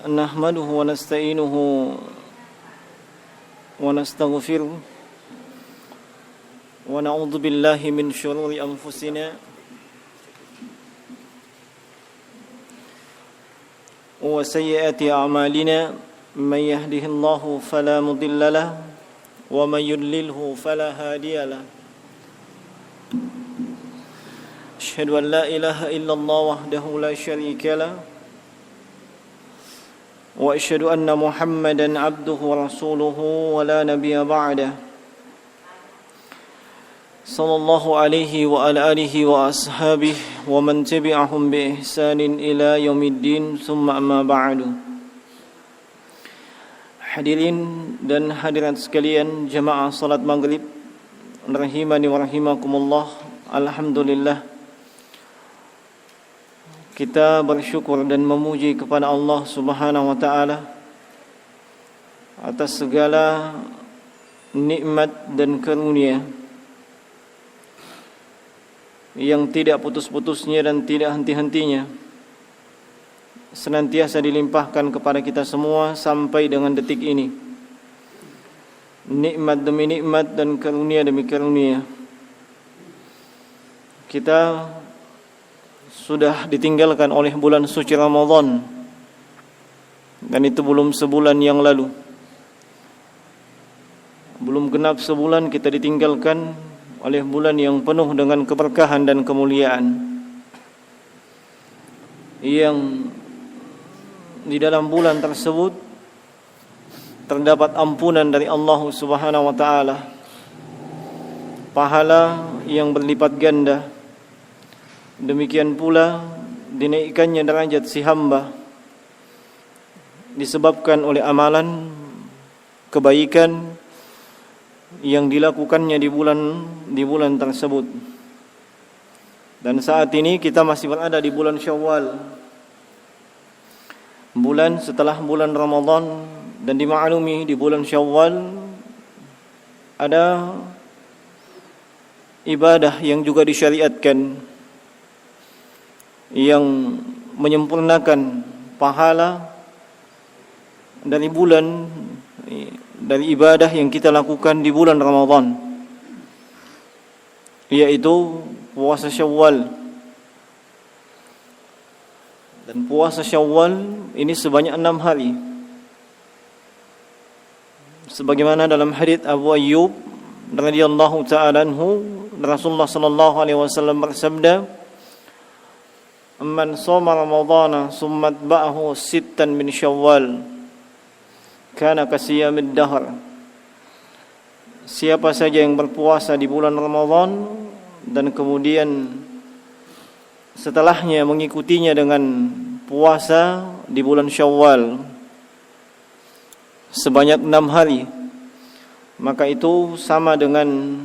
نحمده ونستعينه ونستغفره ونعوذ بالله من شرور أنفسنا وسيئات أعمالنا من يهده الله فلا مضل له ومن يضلله فلا هادي له أشهد أن لا إله إلا الله وحده لا شريك له وأشهد أن محمدا عبده ورسوله ولا نبي بعده صلى الله عليه وعلى آله وأصحابه ومن تبعهم بإحسان إلى يوم الدين ثم أما بعد. Hadirin dan hadirat sekalian jemaah salat maghrib rahimani wa rahimakumullah. Alhamdulillah, kita bersyukur dan memuji kepada Allah Subhanahu wa taala atas segala nikmat dan karunia yang tidak putus-putusnya dan tidak henti-hentinya senantiasa dilimpahkan kepada kita semua sampai dengan detik ini. Nikmat demi nikmat dan karunia demi karunia. Kita sudah ditinggalkan oleh bulan suci Ramadan, dan itu belum sebulan yang lalu. Belum genap sebulan kita ditinggalkan oleh bulan yang penuh dengan keberkahan dan kemuliaan, yang di dalam bulan tersebut terdapat ampunan dari Allah Subhanahu wa taala, pahala yang berlipat ganda. Demikian pula dinaikkannya derajat si hamba disebabkan oleh amalan kebaikan yang dilakukannya di bulan tersebut. Dan saat ini kita masih berada di bulan Syawal, bulan setelah bulan Ramadan, dan dimaklumi di bulan Syawal ada ibadah yang juga disyariatkan yang menyempurnakan pahala dari ibadah yang kita lakukan di bulan Ramadan, yaitu puasa Syawal. Dan puasa Syawal ini sebanyak 6 hari, sebagaimana dalam hadits Abu Ayyub radhiyallahu ta'ala anhu, Rasulullah sallallahu alaihi wasallam bersabda, "Man shoma Ramadhana summa atba'ahu sittan min Syawal kana kasiyamid dahr." Siapa saja yang berpuasa di bulan Ramadan dan kemudian setelahnya mengikutinya dengan puasa di bulan Syawal sebanyak 6 hari, maka itu sama dengan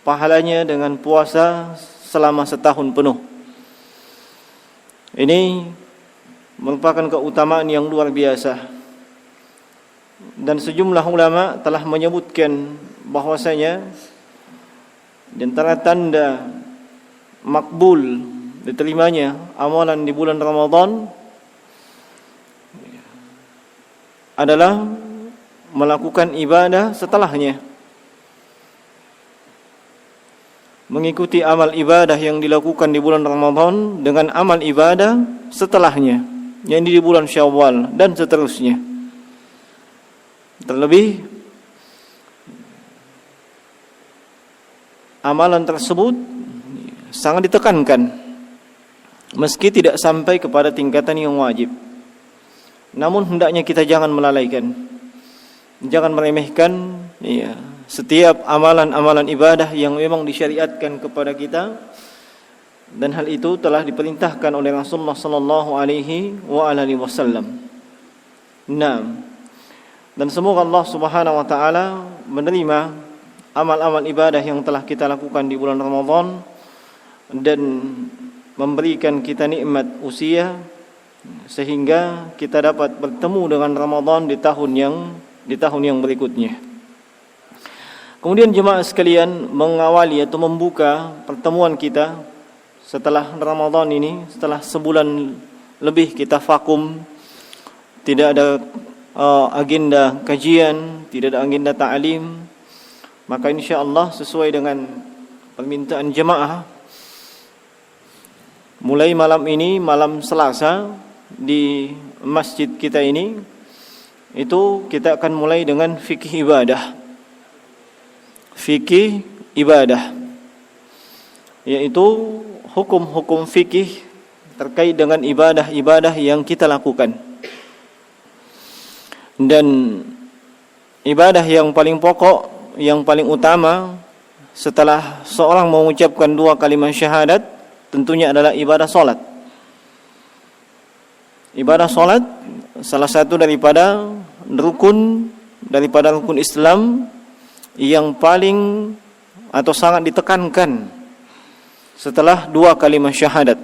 pahalanya dengan puasa selama setahun penuh. Ini merupakan keutamaan yang luar biasa, dan sejumlah ulama telah menyebutkan bahwasanya di antara tanda makbul diterimanya amalan di bulan Ramadan adalah melakukan ibadah setelahnya, mengikuti amal ibadah yang dilakukan di bulan Ramadan dengan amal ibadah setelahnya, yang di bulan Syawal dan seterusnya. Terlebih amalan tersebut sangat ditekankan, meski tidak sampai kepada tingkatan yang wajib. Namun hendaknya kita jangan melalaikan, jangan meremehkan setiap amalan-amalan ibadah yang memang disyariatkan kepada kita, dan hal itu telah diperintahkan oleh Rasulullah sallallahu alaihi wasallam. Dan semoga Allah Subhanahu wa taala menerima amal-amal ibadah yang telah kita lakukan di bulan Ramadan dan memberikan kita nikmat usia sehingga kita dapat bertemu dengan Ramadan di tahun yang berikutnya. Kemudian jemaah sekalian, mengawali atau membuka pertemuan kita setelah Ramadan ini, setelah sebulan lebih kita vakum tidak ada agenda kajian, tidak ada agenda ta'lim, maka insyaallah sesuai dengan permintaan jemaah, mulai malam ini, malam Selasa di masjid kita ini, itu kita akan mulai dengan fikih ibadah. Fikih ibadah, yaitu hukum-hukum fikih terkait dengan ibadah-ibadah yang kita lakukan. Dan ibadah yang paling pokok, yang paling utama setelah seorang mengucapkan 2 kalimat syahadat, tentunya adalah ibadah salat. Ibadah salat salah satu daripada rukun Islam yang paling atau sangat ditekankan setelah 2 kalimat syahadat.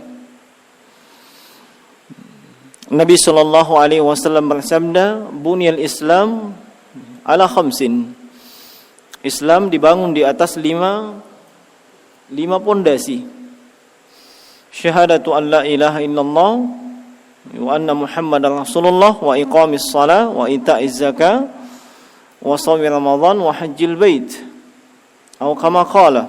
Nabi sallallahu alaihi wasallam bersabda, "Bunyal Islam ala khamsin." Islam dibangun di atas 5 pondasi. Syahadatu an la ilaha illallah wa anna Muhammadar Rasulullah wa iqamis shalah wa ita'iz zakah wa shaum Ramadan wa hajjil bait. Atau kama qala.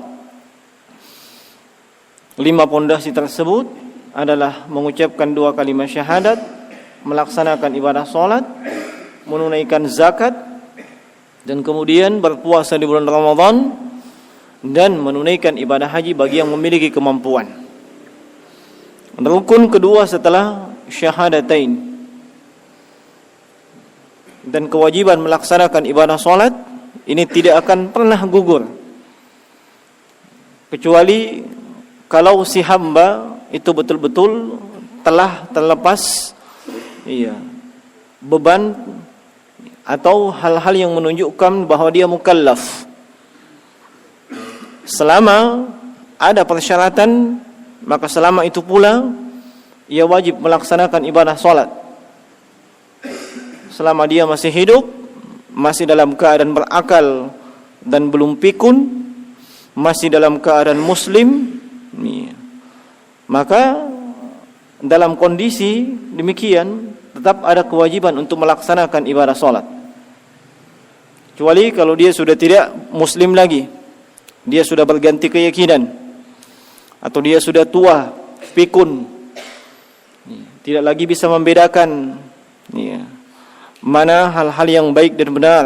5 pondasi tersebut adalah mengucapkan 2 kalimat syahadat, melaksanakan ibadah salat, menunaikan zakat, dan kemudian berpuasa di bulan Ramadan, dan menunaikan ibadah haji bagi yang memiliki kemampuan. Rukun kedua setelah syahadatain, dan kewajiban melaksanakan ibadah salat ini tidak akan pernah gugur, kecuali kalau si hamba itu betul-betul telah terlepas beban atau hal-hal yang menunjukkan bahwa dia mukallaf. Selama ada persyaratan, maka selama itu pula ia wajib melaksanakan ibadah salat. Selama dia masih hidup, masih dalam keadaan berakal dan belum pikun, masih dalam keadaan muslim, maka dalam kondisi demikian tetap ada kewajiban untuk melaksanakan ibadah salat. Kecuali kalau dia sudah tidak muslim lagi, dia sudah berganti keyakinan, atau dia sudah tua, pikun, tidak lagi bisa membedakan mana hal-hal yang baik dan benar,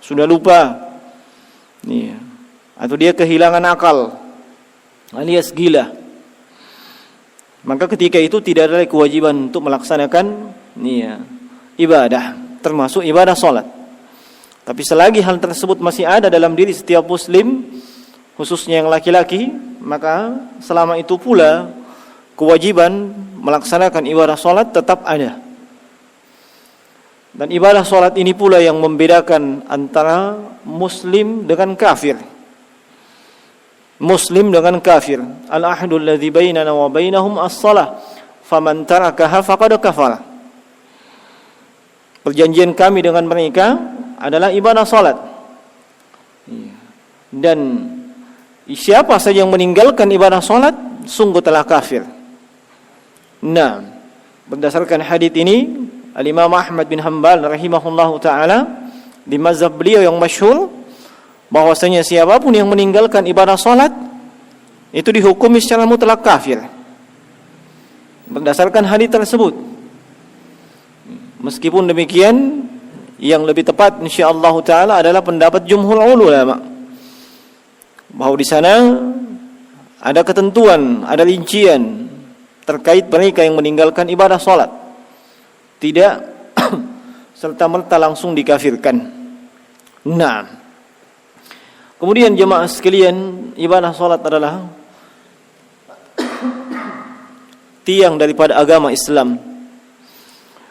sudah lupa, atau dia kehilangan akal alias gila, maka ketika itu tidak ada kewajiban untuk melaksanakan ibadah, termasuk ibadah salat. Tapi selagi hal tersebut masih ada dalam diri setiap muslim, khususnya yang laki-laki, maka selama itu pula kewajiban melaksanakan ibadah salat tetap ada. Dan ibadah salat ini pula yang membedakan antara muslim dengan kafir. Muslim dengan kafir. Al-ahdul ladzi bainana wa bainahum as-shalah, faman tarakaha faqad kafara. Perjanjian kami dengan mereka adalah ibadah salat. Dan siapa saja yang meninggalkan ibadah salat sungguh telah kafir. Nah, berdasarkan hadis ini, Al-Imam Ahmad bin Hanbal rahimahullahu taala di mazhab beliau yang masyhur, bahwasanya siapapun yang meninggalkan ibadah salat itu dihukumi secara mutlak kafir berdasarkan hadis tersebut. Meskipun demikian, yang lebih tepat insyaallah taala adalah pendapat jumhur ulama, bahwa di sana ada ketentuan, ada rincian terkait mereka yang meninggalkan ibadah salat, tidak serta-merta langsung dikafirkan. Nah, kemudian jemaah sekalian, ibadah salat adalah tiang daripada agama Islam.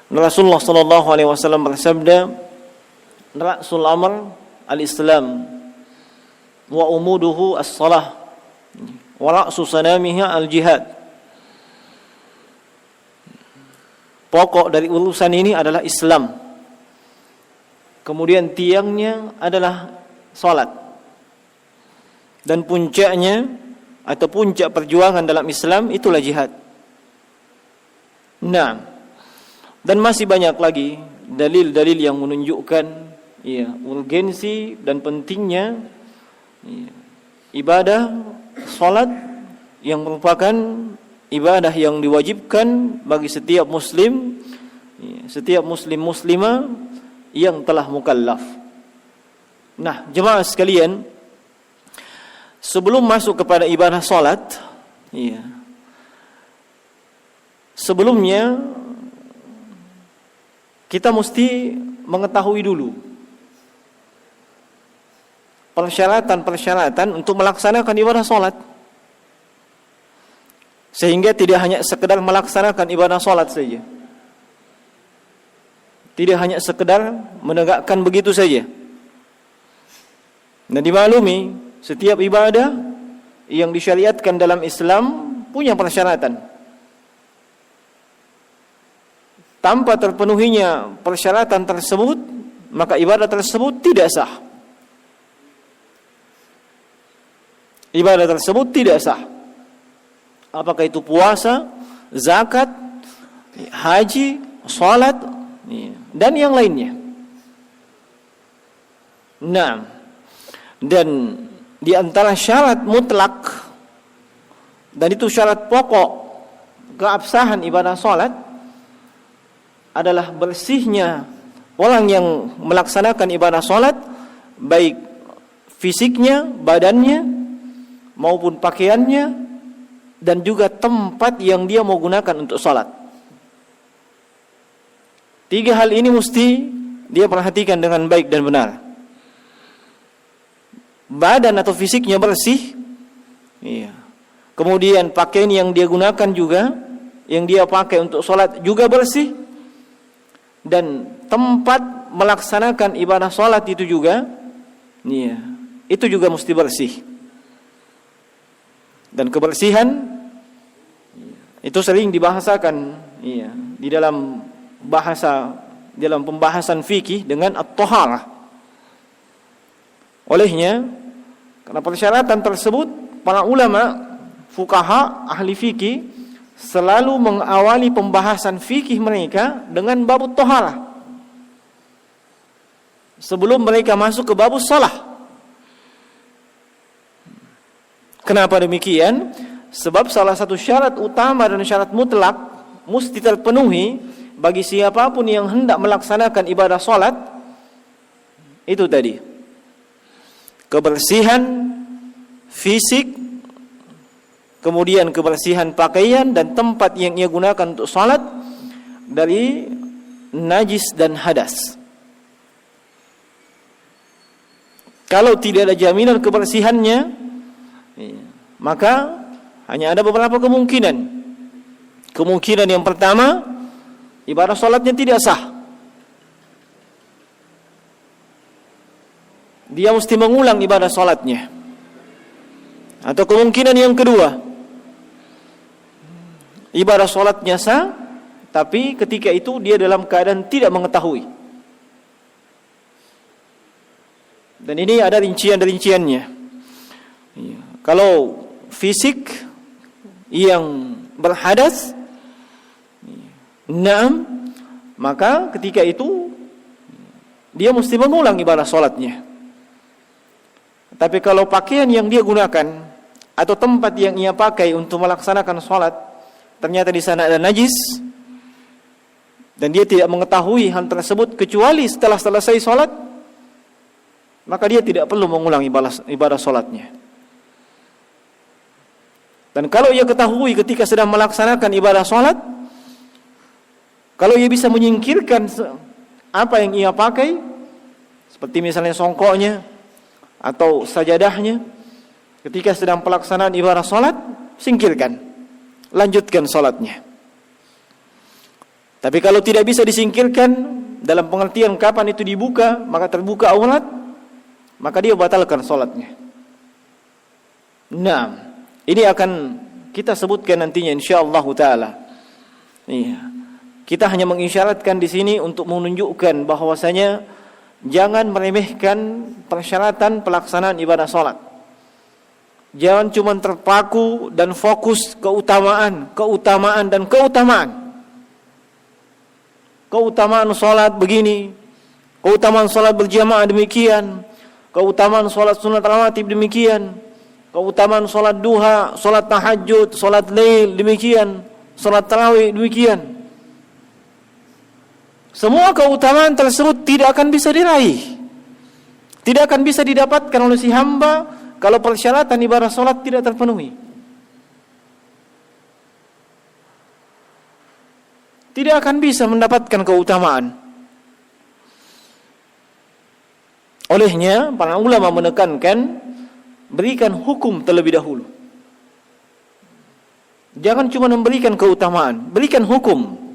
Rasulullah sallallahu alaihi wasallam bersabda, "Ra'sul amr al-Islam wa umuduhu as-salah wa ra'su sanamiha al-jihad." Pokok dari urusan ini adalah Islam. Kemudian tiangnya adalah salat. Dan puncaknya atau puncak perjuangan dalam Islam itulah jihad. Nah, Dan masih banyak lagi dalil-dalil yang menunjukkan urgensi dan pentingnya ibadah salat yang merupakan ibadah yang diwajibkan bagi setiap muslim, setiap muslimah yang telah mukallaf. Nah, jemaah sekalian, sebelum masuk kepada ibadah salat, sebelumnya kita mesti mengetahui dulu persyaratan untuk melaksanakan ibadah salat. Sehingga tidak hanya sekedar melaksanakan ibadah salat saja. Tidak hanya sekedar menegakkan begitu saja. Dan dimaklumi, setiap ibadah yang disyariatkan dalam Islam punya persyaratan. Tanpa terpenuhinya persyaratan tersebut, maka ibadah tersebut tidak sah. Ibadah tersebut tidak sah. Apakah itu puasa, zakat, haji, salat, dan yang lainnya. Nah, dan di antara syarat mutlak, dan itu syarat pokok keabsahan ibadah salat, adalah bersihnya orang yang melaksanakan ibadah salat, baik fisiknya, badannya, maupun pakaiannya, dan juga tempat yang dia mau gunakan untuk salat. 3 hal ini mesti dia perhatikan dengan baik dan benar. Badan atau fisiknya bersih, kemudian pakaian yang dia gunakan juga, yang dia pakai untuk salat juga bersih, dan tempat melaksanakan ibadah salat itu juga, itu juga mesti bersih. Dan kebersihan itu sering dibahasakan di dalam pembahasan fikih dengan at-taharah. Olehnya, karena persyaratan tersebut, para ulama, fuqaha, ahli fikih selalu mengawali pembahasan fikih mereka dengan babut taharah sebelum mereka masuk ke babus salah. Kenapa demikian? Sebab salah satu syarat utama dan syarat mutlak mesti terpenuhi bagi siapapun yang hendak melaksanakan ibadah salat, itu tadi, kebersihan fisik, kemudian kebersihan pakaian dan tempat yang ia gunakan untuk salat dari najis dan hadas. Kalau tidak ada jaminan kebersihannya, maka hanya ada beberapa kemungkinan. Kemungkinan yang pertama, ibadah salatnya tidak sah. Dia mesti mengulang ibadah salatnya. Atau kemungkinan yang kedua, ibadah salatnya sah, tapi ketika itu dia dalam keadaan tidak mengetahui. Dan ini ada rincian-rinciannya. Kalau fisik yang berhadas, maka ketika itu dia mesti mengulang ibadah salatnya. Tapi kalau pakaian yang dia gunakan atau tempat yang ia pakai untuk melaksanakan salat ternyata di sana ada najis dan dia tidak mengetahui hal tersebut kecuali setelah selesai salat, maka dia tidak perlu mengulang ibadah salatnya. Dan kalau ia ketahui ketika sedang melaksanakan ibadah salat, kalau ia bisa menyingkirkan apa yang ia pakai, seperti misalnya songkoknya atau sajadahnya, ketika sedang pelaksanaan ibadah salat, singkirkan, lanjutkan salatnya. Tapi kalau tidak bisa disingkirkan dalam pengertian kapan itu dibuka, maka terbuka aurat, maka dia batalkan salatnya. Nah, ini akan kita sebutkan nantinya insyaallah taala. Kita hanya mengisyaratkan di sini untuk menunjukkan bahwasanya jangan meremehkan persyaratan pelaksanaan ibadah salat. Jangan cuma terpaku dan fokus keutamaan. keutamaan salat begini, keutamaan salat berjamaah demikian, keutamaan salat sunat rawatib demikian, keutamaan salat duha, salat tahajud, salat lail demikian, salat tarawih demikian. Semua keutamaan tersebut tidak akan bisa diraih, tidak akan bisa didapatkan oleh si hamba kalau persyaratan ibadah salat tidak terpenuhi. Tidak akan bisa mendapatkan keutamaan. Olehnya para ulama menekankan berikan hukum terlebih dahulu. Jangan cuma memberikan keutamaan, berikan hukum.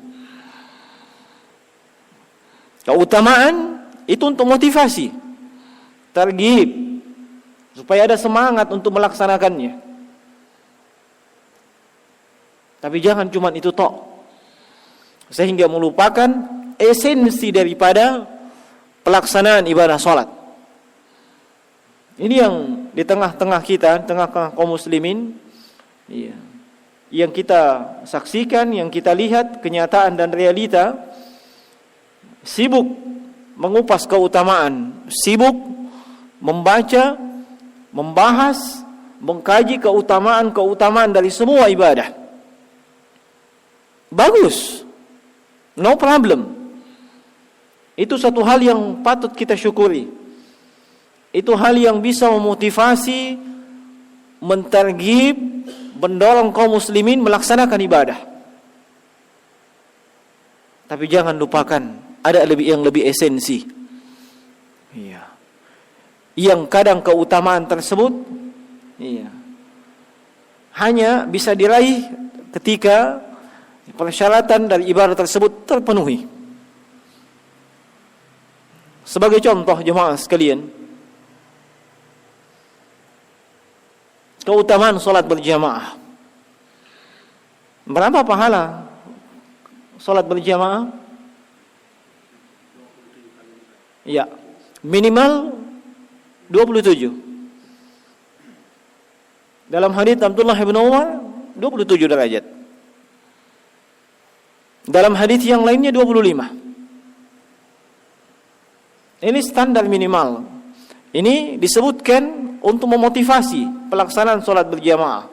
Keutamaan itu untuk motivasi, targhib, supaya ada semangat untuk melaksanakannya. Tapi jangan cuma itu tok, sehingga melupakan esensi daripada pelaksanaan ibadah salat. Ini yang di tengah-tengah kita, tengah-tengah kaum muslimin, yang kita saksikan, yang kita lihat kenyataan dan realita, sibuk mengupas keutamaan, sibuk membaca, membahas, mengkaji keutamaan dari semua ibadah. Bagus, no problem. Itu satu hal yang patut kita syukuri. Itu hal yang bisa memotivasi, mentarghib, mendorong kaum muslimin melaksanakan ibadah. Tapi jangan lupakan ada yang lebih esensi. Yang kadang keutamaan tersebut hanya bisa diraih ketika persyaratan dari ibadah tersebut terpenuhi. Sebagai contoh jemaah sekalian, keutamaan salat berjamaah. Berapa pahala salat berjamaah? Ya, minimal 27. Dalam hadits Abdullah bin Umar 27 derajat. Dalam hadits yang lainnya 25. Ini standar minimal. Ini disebutkan untuk memotivasi pelaksanaan salat berjamaah.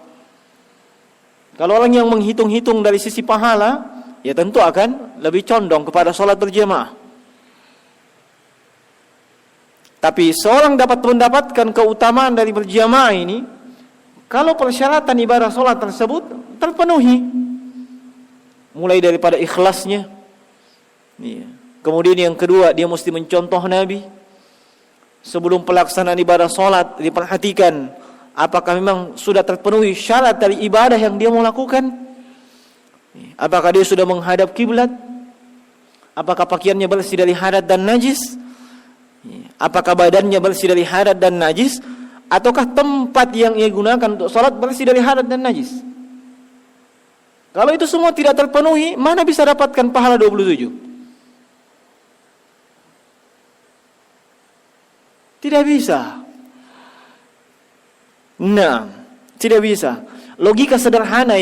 Kalau orang yang menghitung-hitung dari sisi pahala, ya tentu akan lebih condong kepada salat berjamaah. Tapi seorang dapat mendapatkan keutamaan dari berjamaah ini kalau persyaratan ibadah salat tersebut terpenuhi. Mulai daripada ikhlasnya. Kemudian yang kedua, dia mesti mencontoh Nabi. Sebelum pelaksanaan ibadah salat diperhatikan apakah memang sudah terpenuhi syarat dari ibadah yang dia mau lakukan. Apakah dia sudah menghadap kiblat? Apakah pakaiannya bersih dari hadat dan najis? Apakah badannya bersih dari hadat dan najis, ataukah tempat yang ia gunakan untuk salat bersih dari hadat dan najis? Kalau itu semua tidak terpenuhi, mana bisa dapatkan pahala 27? Tidak bisa. Nah, tidak bisa. Logika sederhana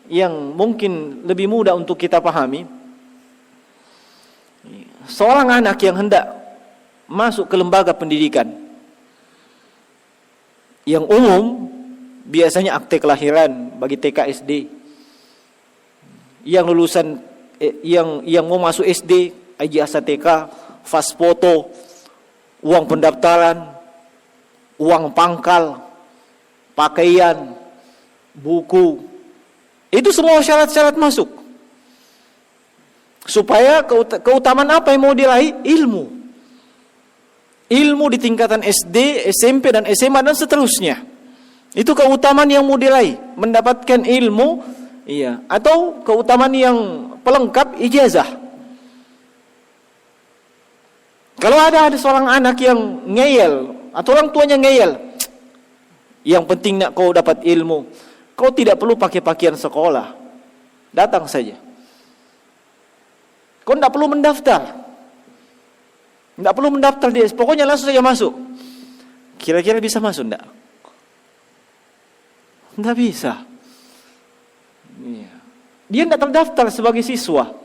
yang mungkin lebih mudah untuk kita pahami. Seorang anak yang hendak masuk ke lembaga pendidikan yang umum, biasanya akte kelahiran bagi TK SD. Yang lulusan yang mau masuk SD, ijazah TK, fas foto, uang pendaftaran, uang pangkal, pakaian, buku. Itu semua syarat-syarat masuk. Supaya keutamaan apa yang mau diraih? Ilmu. Ilmu di tingkatan SD, SMP dan SMA dan seterusnya. Itu keutamaan yang mau diraih, mendapatkan ilmu, atau keutamaan yang pelengkap ijazah. Kalau ada seorang anak yang ngeyel atau orang tuanya ngeyel, yang penting nak kau dapat ilmu, kau tidak perlu pakai pakaian sekolah, datang saja. Kau tidak perlu mendaftar. Tidak perlu mendaftar dia, pokoknya langsung saja masuk. Kira-kira bisa masuk tidak? Tidak bisa. Dia tidak terdaftar sebagai siswa.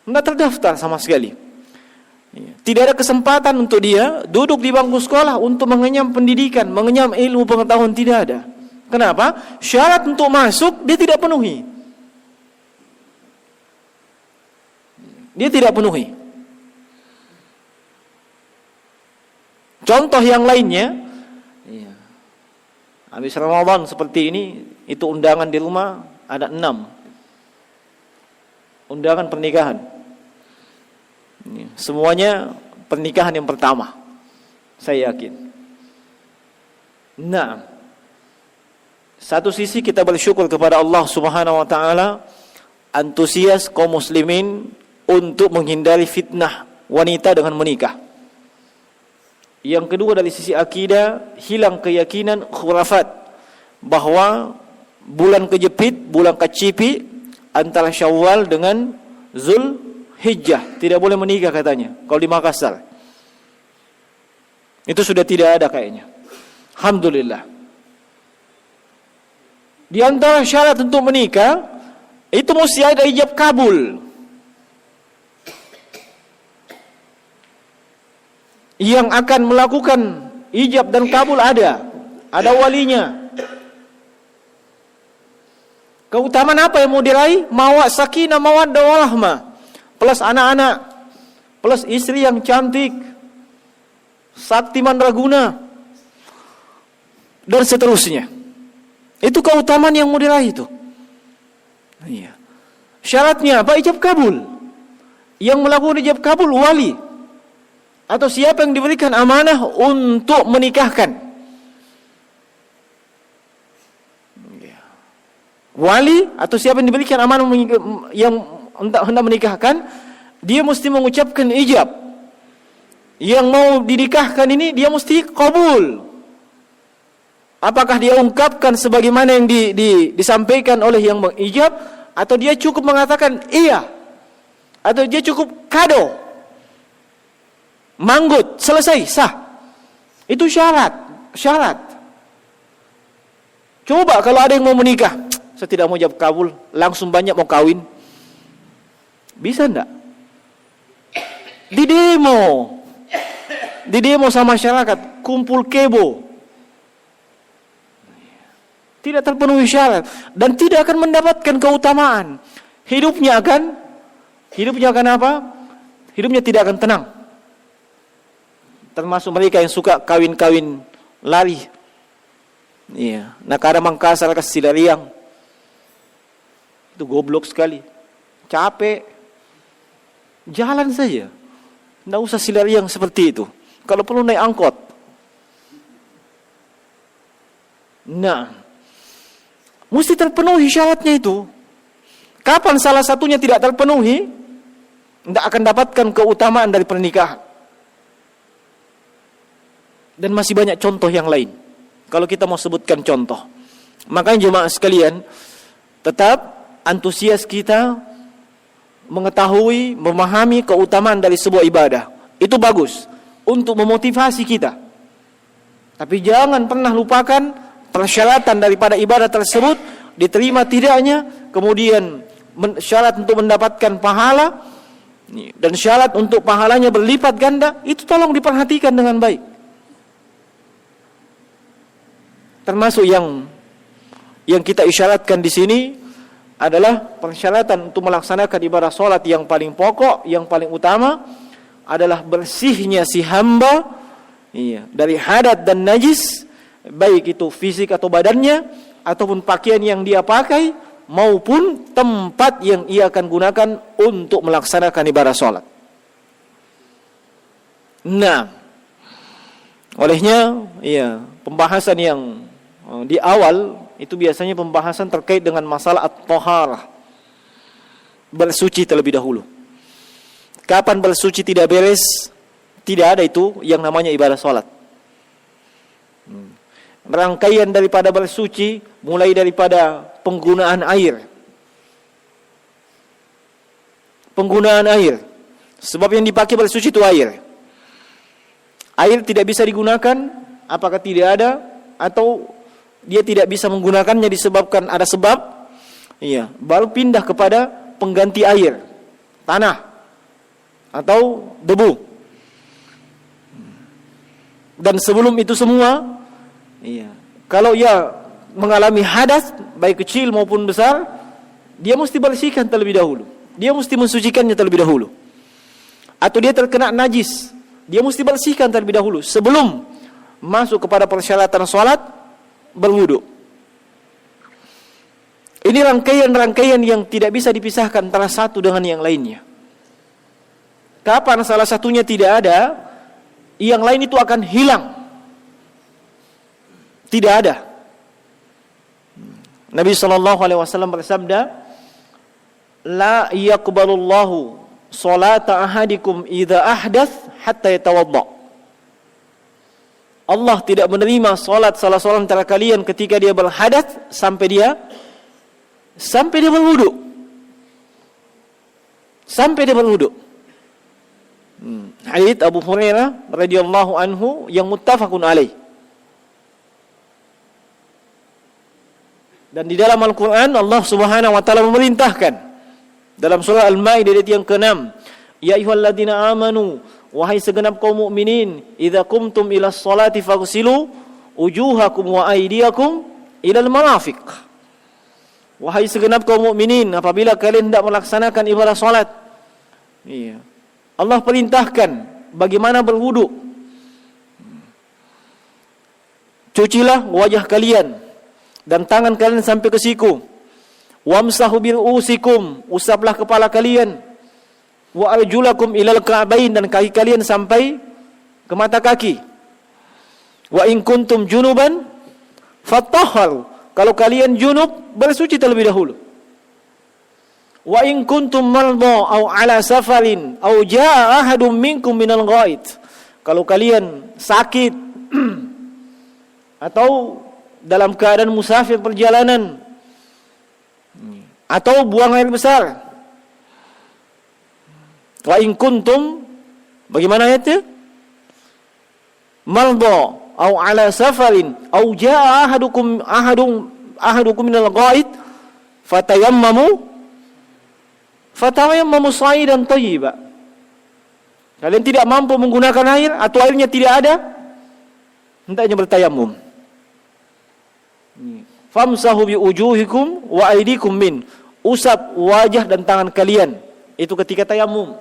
Tidak terdaftar sama sekali. Tidak ada kesempatan untuk dia duduk di bangku sekolah untuk mengenyam pendidikan, mengenyam ilmu pengetahuan, tidak ada. Kenapa? Syarat untuk masuk dia tidak penuhi. Dia tidak penuhi. Contoh yang lainnya, habis Ramadan seperti ini, itu undangan di rumah ada 6 undangan pernikahan. Semuanya pernikahan yang pertama, saya yakin. Nah, satu sisi kita bersyukur kepada Allah Subhanahu wa taala, antusias kaum muslimin untuk menghindari fitnah wanita dengan menikah. Yang kedua, dari sisi akidah, hilang keyakinan khurafat bahwa bulan kejepit, bulan kecipi antara Syawal dengan Zulhijjah tidak boleh menikah katanya. Kalau di Makassar itu sudah tidak ada kayaknya. Alhamdulillah. Di antara syarat untuk menikah itu mesti ada ijab kabul. Yang akan melakukan ijab dan kabul ada walinya. Keutamaan apa yang mau diraih? Mawaddah, sakinah, mawaddah warahmah, plus anak-anak, plus istri yang cantik, sakti mandraguna, dan seterusnya. Itu keutamaan yang mau diraih itu. Iya. Syaratnya apa? Ijab kabul. Yang melakukan ijab kabul wali, atau siapa yang diberikan amanah untuk menikahkan. Wali atau siapa yang diberikan amanah yang hendak menikahkan, dia mesti mengucapkan ijab. Yang mau dinikahkan ini dia mesti kabul. Apakah dia ungkapkan sebagaimana yang disampaikan oleh yang mengijab, atau dia cukup mengatakan iya, atau dia cukup kado, manggut, selesai, sah. Itu syarat. Coba kalau ada yang mau menikah, saya tidak mau jawab kabul, langsung banyak mau kawin, bisa enggak? Di demo sama masyarakat, kumpul kebo, tidak terpenuhi syarat dan tidak akan mendapatkan keutamaan. Hidupnya akan apa? Hidupnya tidak akan tenang. Termasuk mereka yang suka kawin-kawin lari. Iya, nakara Mangkasar ke Silariang. Itu goblok sekali. Capek. Jalan saja. Tidak usah Silariang seperti itu. Kalau perlu naik angkot. Nah, mesti terpenuhi syaratnya itu. Kapan salah satunya tidak terpenuhi, tidak akan dapatkan keutamaan dari pernikahan. Dan masih banyak contoh yang lain, kalau kita mau sebutkan contoh. Makanya jemaah sekalian, tetap antusias kita mengetahui, memahami keutamaan dari sebuah ibadah. Itu bagus untuk memotivasi kita. Tapi jangan pernah lupakan persyaratan daripada ibadah tersebut, diterima tidaknya, kemudian syarat untuk mendapatkan pahala, dan syarat untuk pahalanya berlipat ganda. Itu tolong diperhatikan dengan baik. Termasuk yang kita isyaratkan di sini adalah persyaratan untuk melaksanakan ibadah salat yang paling pokok, yang paling utama adalah bersihnya si hamba dari hadat dan najis, baik itu fisik atau badannya, ataupun pakaian yang dia pakai, maupun tempat yang ia akan gunakan untuk melaksanakan ibadah salat. Nah, olehnya pembahasan yang di awal itu biasanya pembahasan terkait dengan masalah at-taharah, bersuci terlebih dahulu. Kapan bersuci tidak beres, tidak ada itu yang namanya ibadah salat. Rangkaian daripada bersuci mulai daripada penggunaan air. Penggunaan air. Sebab yang dipakai bersuci itu air. Air tidak bisa digunakan apakah tidak ada, atau dia tidak bisa menggunakannya disebabkan ada sebab, Iya, baru pindah kepada pengganti air, tanah atau debu. Dan sebelum itu semua, iya, kalau ia mengalami hadas baik kecil maupun besar, dia mesti bersihkan terlebih dahulu. Dia mesti mensucikannya terlebih dahulu. Atau dia terkena najis, dia mesti bersihkan terlebih dahulu sebelum masuk kepada persyaratan salat berwudu. Ini rangkaian-rangkaian yang tidak bisa dipisahkan antara satu dengan yang lainnya. Kapan salah satunya tidak ada, yang lain itu akan hilang. Tidak ada. Nabi SAW bersabda, "La yaqbalullahu salata ahadikum idza ahdath hatta yatawadda." Allah tidak menerima salat salah seorang antara kalian ketika dia berhadas sampai dia berwudu. Sampai dia berwudu. Hadits Abu Hurairah radhiyallahu anhu yang muttafaqun alaih. Dan di dalam Al-Quran Allah Subhanahu wa taala memerintahkan dalam surah Al-Maidah ayat yang ke-6, "Ya ayyuhalladzina amanu, wahai segenap kaum mukminin, idza qumtum ila sholati faghsilu wujuhakum wa aydiyakum ila al-marafiq." Wahai segenap kaum mukminin, apabila kalian hendak melaksanakan ibadah salat, iya, Allah perintahkan bagaimana berwudu. Cucilah wajah kalian dan tangan kalian sampai ke siku. Wamsahu bil usikum, usaplah kepala kalian. Wa arjulakum ilal ka'bain, dan kaki kalian sampai ke mata kaki. Wa in kuntum junuban fatahharu, kalau kalian junub bersuci terlebih dahulu. Wa in kuntum marda aw ala safarin aw jaa ahadum minkum minal ghaid, kalau kalian sakit atau dalam keadaan musafir perjalanan atau buang air besar. Wa in kuntum, bagaimana ayatnya? Marda aw ala safarin aw jaa ahadukum minal ghaid fatayammamu sa'idan thayyiba. Kalian tidak mampu menggunakan air atau airnya tidak ada, hendaknya bertayamum. Famsahu bi wujuhikum wa aydikum min, usap wajah dan tangan kalian, itu ketika tayamum.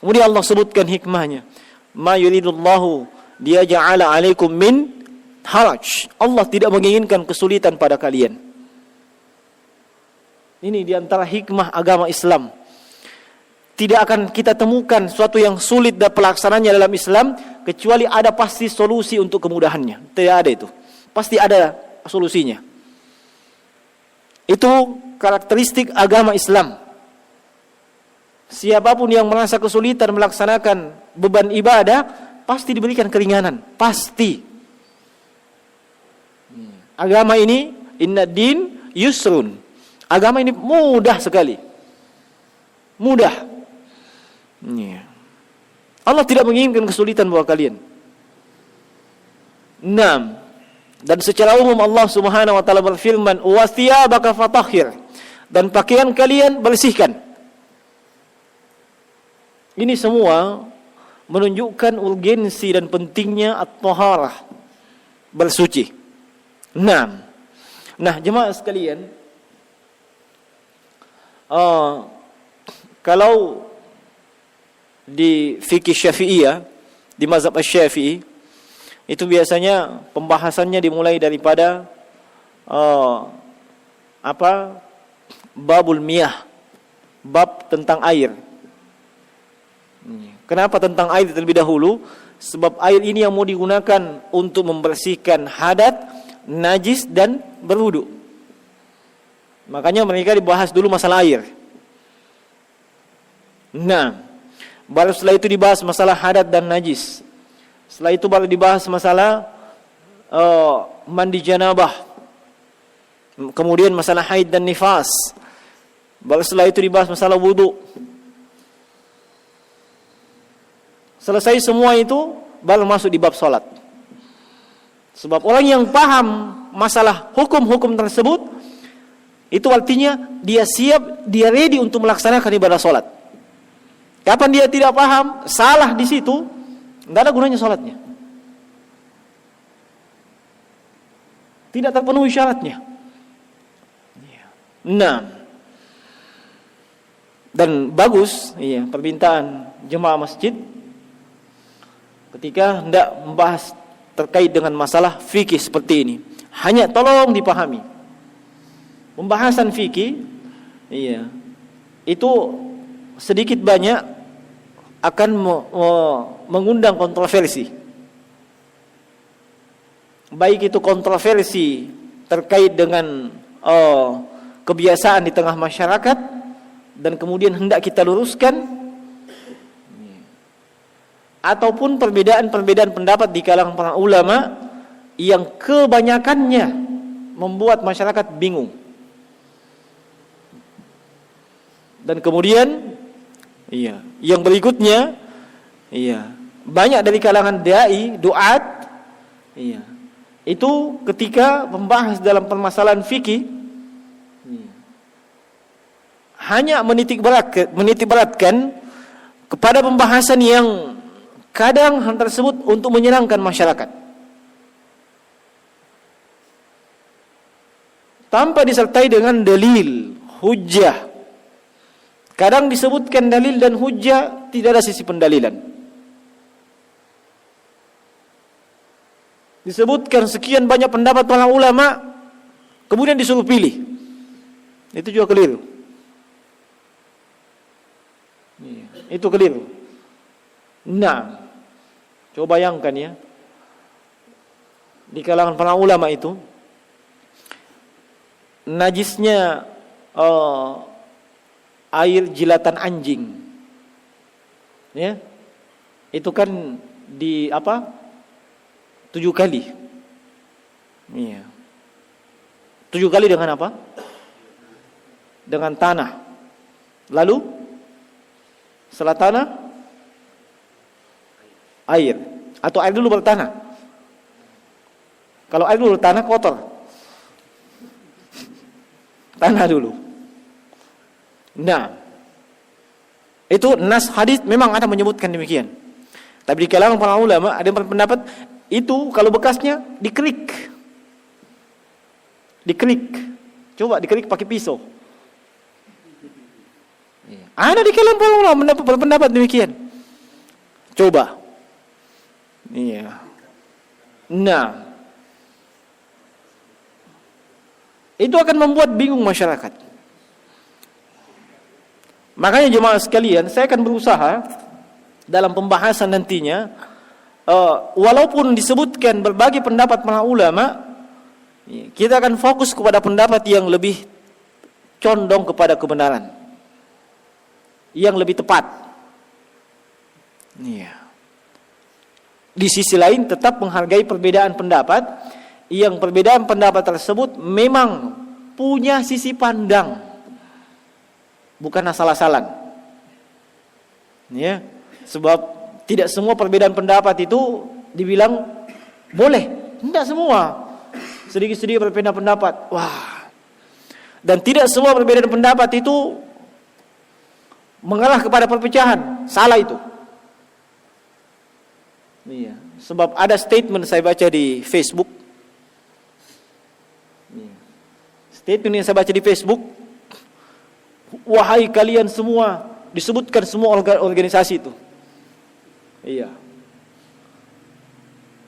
Kemudian Allah sebutkan hikmahnya, ma yuridullahu dia ja'ala alaikum min haraj, Allah tidak menginginkan kesulitan pada kalian. Ini diantara hikmah agama Islam. Tidak akan kita temukan suatu yang sulit dan pelaksananya dalam Islam kecuali ada pasti solusi untuk kemudahannya. Tidak ada itu, pasti ada solusinya. Itu karakteristik agama Islam. Siapapun yang merasa kesulitan melaksanakan beban ibadah, pasti diberikan keringanan, pasti. Agama ini, inna din yusrun, agama ini mudah sekali, mudah. Allah tidak menginginkan kesulitan buat kalian. 6. Dan secara umum Allah Subhanahu wa taala berfirman, "Wa thiyabaka fatahhir," dan pakaian kalian bersihkan. Ini semua menunjukkan urgensi dan pentingnya at-taharah, bersuci. Nah, jemaah sekalian, kalau di fikih Syafi'iyah, di mazhab Asy-Syafi'i, itu biasanya pembahasannya dimulai daripada babul miyah, bab tentang air. Kenapa tentang air terlebih dahulu? Sebab air ini yang mau digunakan untuk membersihkan hadat, najis dan berwudu. Makanya mereka dibahas dulu masalah air. Nah, baru setelah itu dibahas masalah hadat dan najis. Setelah itu baru dibahas masalah mandi janabah. Kemudian masalah haid dan nifas. Baru setelah itu dibahas masalah wudu. Selesai semua itu baru masuk di bab salat. Sebab orang yang paham masalah hukum-hukum tersebut Itu artinya dia siap, dia ready untuk melaksanakan ibadah sholat. Kapan dia tidak paham, salah di situ, nggak ada gunanya sholatnya. Tidak terpenuhi syaratnya. Nah, dan bagus permintaan jemaah masjid ketika hendak membahas terkait dengan masalah fikih seperti ini. Hanya tolong dipahami. Pembahasan fikih itu sedikit banyak akan mengundang kontroversi. Baik itu kontroversi terkait dengan kebiasaan di tengah masyarakat dan kemudian hendak kita luruskan, ataupun perbedaan-perbedaan pendapat di kalangan para ulama yang kebanyakannya membuat masyarakat bingung. Dan kemudian yang berikutnya banyak dari kalangan dai, duat itu ketika membahas dalam permasalahan fikih hanya menitik beratkan kepada pembahasan yang kadang hal tersebut untuk menyenangkan masyarakat tanpa disertai dengan dalil, hujjah. Kadang disebutkan dalil dan hujjah, tidak ada sisi pendalilan. Disebutkan sekian banyak pendapat para ulama, kemudian disuruh pilih. Itu juga keliru. Itu keliru. Nah, coba bayangkan ya, di kalangan para ulama itu najisnya air jilatan anjing, itu kan 7 kali, 7 kali dengan apa? Dengan tanah. Lalu setelah tanah air, atau air dulu baru tanah. Kalau air dulu tanah kotor, tanah dulu. Nah, itu nas hadis memang ada menyebutkan demikian. Tapi di kalangan para ulama ada yang berpendapat itu kalau bekasnya dikerik. Coba dikerik pakai pisau. Ada di kalangan para ulama berpendapat demikian. Coba. Nah, itu akan membuat bingung masyarakat. Makanya jemaah sekalian, saya akan berusaha dalam pembahasan nantinya, walaupun disebutkan berbagai pendapat para ulama, kita akan fokus kepada pendapat yang lebih condong kepada kebenaran, yang lebih tepat. Di sisi lain tetap menghargai perbedaan pendapat, yang perbedaan pendapat tersebut memang punya sisi pandang, bukan asal-asalan. Sebab tidak semua perbedaan pendapat itu dibilang boleh. Tidak semua. Sedikit-sedikit berbeda pendapat. Wah. Dan tidak semua perbedaan pendapat itu mengarah kepada perpecahan. Salah itu. Sebab ada statement saya baca di Facebook. Statement yang saya baca di Facebook, wahai kalian semua, disebutkan semua organisasi itu.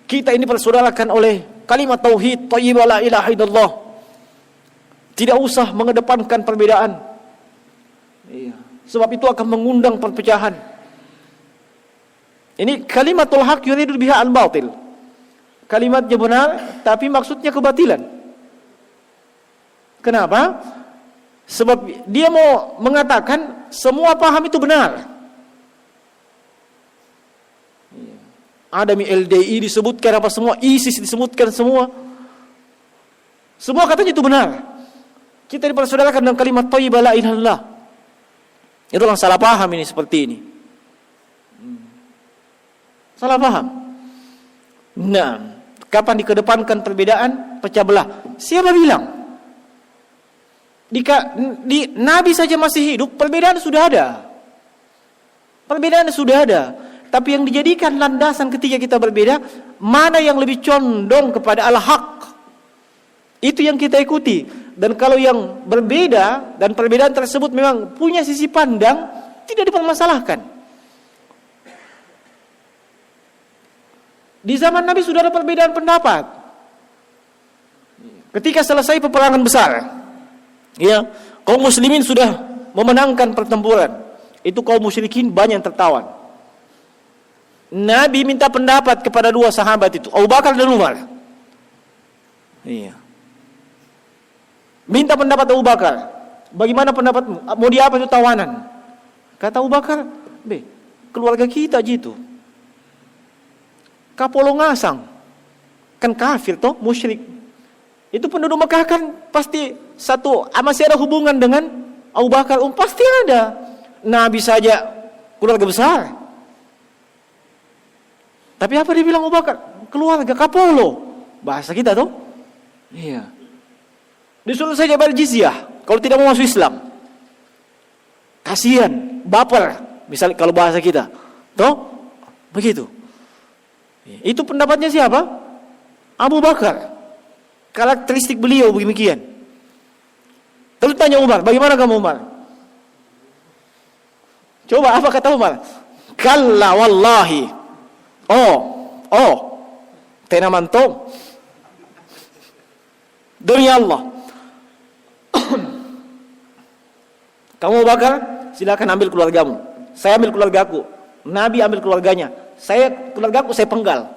Kita ini persaudarakan oleh kalimat tauhid, thayyibah la ilaha illallah. Tidak usah mengedepankan perbedaan. Sebab itu akan mengundang perpecahan. Ini kalimatul haq yuridu biha al-batil. Kalimatnya benar, tapi maksudnya kebatilan. Kenapa? Sebab dia mau mengatakan semua paham itu benar. Ada LDI disebutkan apa semua, ISIS disebutkan semua. Semua katanya itu benar. Kita dipersaudarakan dalam kalimat thayyibah la ilaha illallah. Itu orang salah paham ini seperti ini. Salah paham. Nah, kapan dikedepankan perbedaan, pecah belah. Siapa bilang? Nabi saja masih hidup, perbedaan sudah ada. Perbedaan sudah ada. Tapi yang dijadikan landasan ketika kita berbeda, mana yang lebih condong kepada al-haq, itu yang kita ikuti. Dan kalau yang berbeda dan perbedaan tersebut memang punya sisi pandang, tidak dipermasalahkan. Di zaman Nabi sudah ada perbedaan pendapat. Ketika selesai peperangan besar, ya, kaum muslimin sudah memenangkan pertempuran. Itu kaum musyrikin banyak yang tertawan. Nabi minta pendapat kepada dua sahabat itu, Abu Bakar dan Umar. Iya. Minta pendapat Abu Bakar. Bagaimana pendapatmu? Mau diapa itu tawanan? Kata Abu Bakar, keluarga kita gitu. Kapolo ngasang. Kan kafir toh, musyrik. Itu penduduk Mekah kan pasti masih ada hubungan dengan Abu Bakar. Pasti ada. Nabi saja keluarga besar. Tapi apa dia bilang Abu Bakar? Keluarga kapolo. Bahasa kita tuh. Iya. Disuruh saja bayar jizyah kalau tidak mau masuk Islam. Kasihan, baper. Misalnya kalau bahasa kita. Toh? Begitu. Itu pendapatnya siapa? Abu Bakar. Karakteristik beliau demikian. Lalu tanya Umar, bagaimana kamu Umar? Coba apa kata Umar? Kalla wallahi. Oh. Tena mantong. Demi Allah. Kamu Bakar, silakan ambil keluargamu. Saya ambil keluargaku. Nabi ambil keluarganya. Keluargaku saya penggal.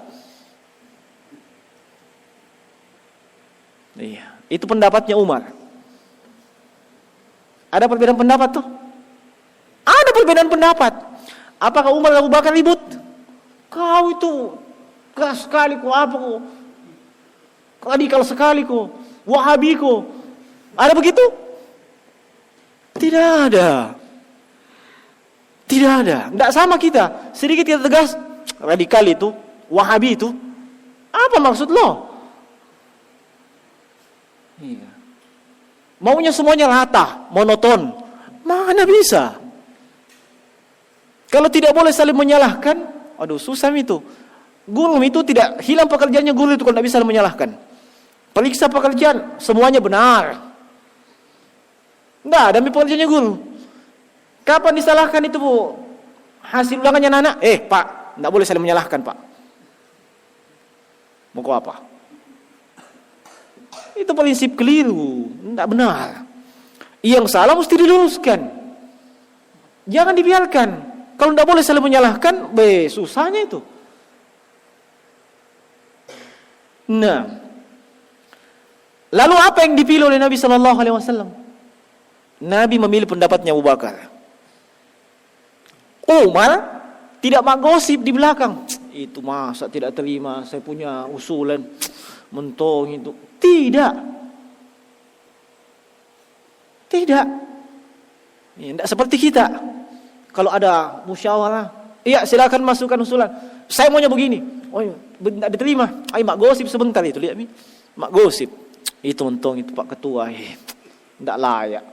Iya, itu pendapatnya Umar. Ada perbedaan pendapat tuh? Ada perbedaan pendapat. Apakah Umar dan Abu Bakar ribut? Kau itu keras sekali kau, apa kau? Radikal sekali kau, Wahabi kau. Ada begitu? Tidak ada. Tidak ada. Tidak sama kita. Sedikit kita tegas, radikal itu, Wahabi itu. Apa maksud lo? Iya. Maunya semuanya rata, monoton. Mana bisa? Kalau tidak boleh saling menyalahkan, aduh susah itu. Guru itu tidak hilang pekerjaannya guru itu kalau tidak bisa saling menyalahkan. Periksa pekerjaan, semuanya benar. Tidak ada pekerjaannya guru. Kapan disalahkan itu bu? Hasil ulangannya anak? Pak, tidak boleh saling menyalahkan pak. Mau kau apa? Itu prinsip keliru, tidak benar. Yang salah mesti diluruskan. Jangan dibiarkan. Kalau tidak boleh saling menyalahkan, susahnya itu. Nah, lalu apa yang dipilih oleh Nabi Sallallahu Alaihi Wasallam? Nabi memilih pendapatnya Abu Bakar. Umar tidak mak gosip di belakang. Itu masa tidak terima, saya punya usulan, mentong itu. Tidak. Tidak. Tidak seperti kita. Kalau ada musyawarah, iya silakan masukkan usulan. Saya maunya begini. Oh, tidak diterima. Ayo mak gosip sebentar itu, lihat nih. Mak gosip. Itu mentong itu Pak Ketua. Tidak layak.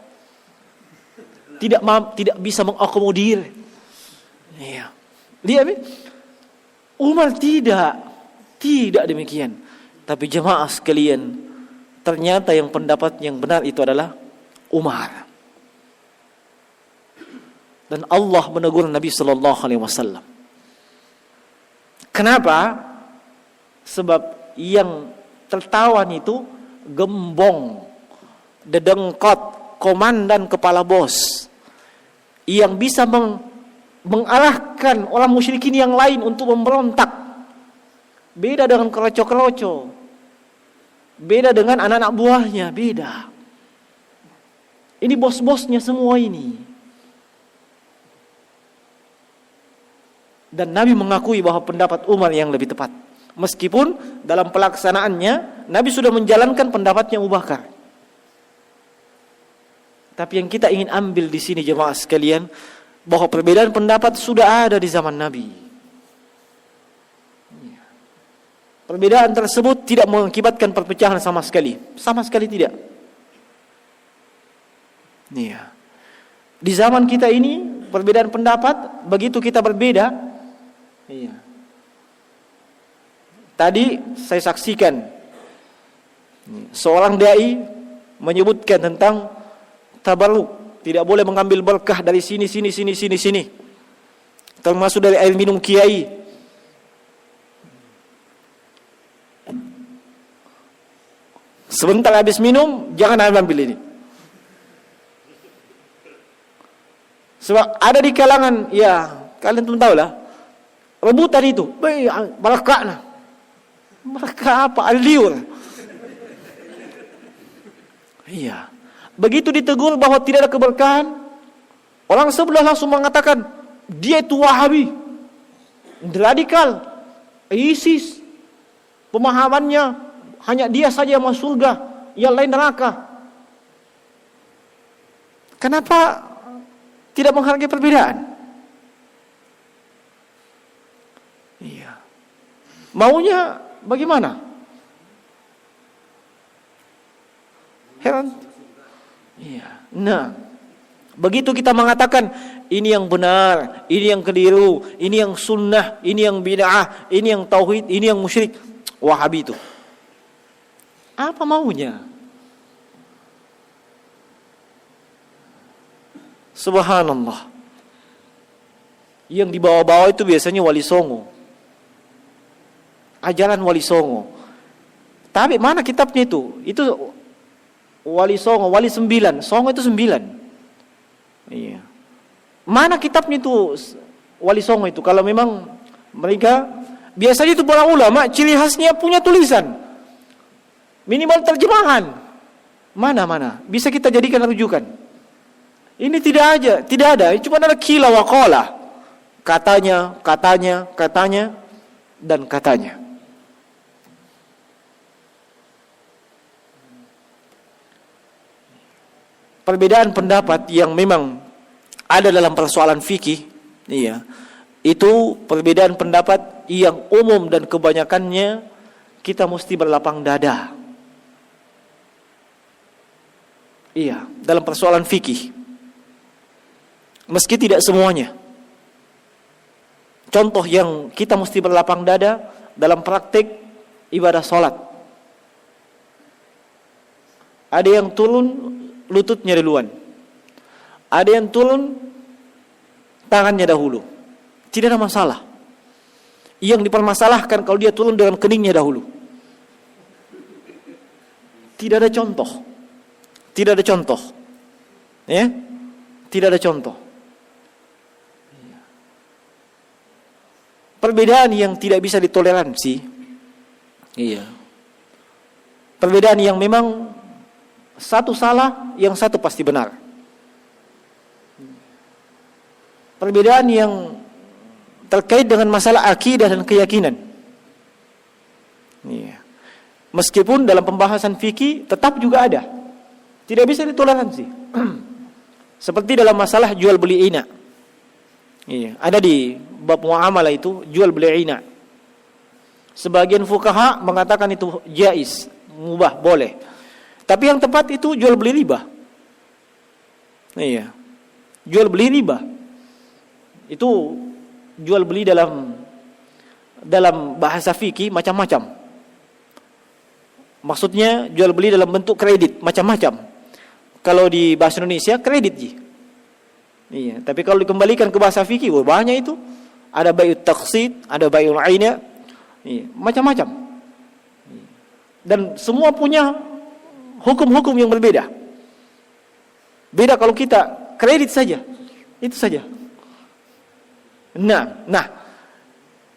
Tidak bisa mengakomodir. Iya. Lihat nih. Umar tidak demikian. Tapi jemaah sekalian, ternyata yang pendapat yang benar itu adalah Umar. Dan Allah menegur Nabi Sallallahu Alaihi Wasallam. Kenapa? Sebab yang tertawan itu gembong, dedengkot, komandan kepala bos, yang bisa mengarahkan orang musyrikin yang lain untuk memberontak. Beda dengan keroco-keroco. Beda dengan anak-anak buahnya, beda. Ini bos-bosnya semua ini. Dan Nabi mengakui bahwa pendapat Umar yang lebih tepat. Meskipun dalam pelaksanaannya Nabi sudah menjalankan pendapatnya Abu Bakar. Tapi yang kita ingin ambil di sini jemaah sekalian, bahwa perbedaan pendapat sudah ada di zaman Nabi. Perbedaan tersebut tidak mengakibatkan perpecahan sama sekali. Sama sekali tidak. Iya. Di zaman kita ini perbedaan pendapat, begitu kita berbeda. Iya. Tadi saya saksikan seorang dai menyebutkan tentang tabarruk, tidak boleh mengambil berkah dari sini. Termasuk dari air minum kiai. Sebentar habis minum, jangan ambil ini. Sebab ada di kalangan, ya kalian pun tahu lah, rebutan itu, barakah apa, aliur. Iya. Begitu ditegur bahwa tidak ada keberkahan, orang sebelah langsung mengatakan, dia itu Wahabi, radikal, ISIS, pemahamannya hanya dia saja yang masuk surga, yang lain neraka. Kenapa tidak menghargai perbedaan? Iya. Maunya bagaimana? Heran. Iya. Nah, begitu kita mengatakan ini yang benar, ini yang keliru, ini yang sunnah, ini yang bid'ah, ini yang tauhid, ini yang musyrik, Wahabi itu. Apa maunya? Subhanallah. Yang dibawa-bawa itu biasanya Wali Songo. Ajaran Wali Songo. Tapi mana kitabnya itu? Itu Wali Songo, Wali 9. Songo itu 9. Iya. Mana kitabnya itu Wali Songo itu? Kalau memang mereka biasanya itu para ulama ciri khasnya punya tulisan. Minimal terjemahan. Mana bisa kita jadikan rujukan. Ini tidak ada. Cuma ada kila wa qala. Katanya dan katanya. Perbedaan pendapat yang memang ada dalam persoalan fikih, iya, itu perbedaan pendapat yang umum dan kebanyakannya kita mesti berlapang dada. Iya, dalam persoalan fikih. Meski tidak semuanya. Contoh yang kita mesti berlapang dada dalam praktik ibadah sholat. Ada yang turun lututnya duluan. Ada yang turun tangannya dahulu. Tidak ada masalah. Yang dipermasalahkan kalau dia turun dengan keningnya dahulu. Tidak ada contoh. Ya? Tidak ada contoh. Perbedaan yang tidak bisa ditoleransi. Iya. Perbedaan yang memang satu salah, yang satu pasti benar. Perbedaan yang terkait dengan masalah akidah dan keyakinan. Iya. Meskipun dalam pembahasan fikih tetap juga ada. Tidak bisa ditoleransi. Seperti dalam masalah jual beli ina. Iya, ada di bab muamalah itu jual beli ina. Sebagian fuqaha mengatakan itu jaiz, mubah, boleh. Tapi yang tepat itu jual beli riba. Iya. Jual beli riba. Itu jual beli dalam bahasa fikih macam-macam. Maksudnya jual beli dalam bentuk kredit macam-macam. Kalau di bahasa Indonesia kredit ji. Iya, tapi kalau dikembalikan ke bahasa fikih banyak itu. Ada bai'ut taqsid, ada bai'ul aina. Iya, macam-macam. Dan semua punya hukum-hukum yang berbeda. Beda kalau kita kredit saja. Itu saja. Nah,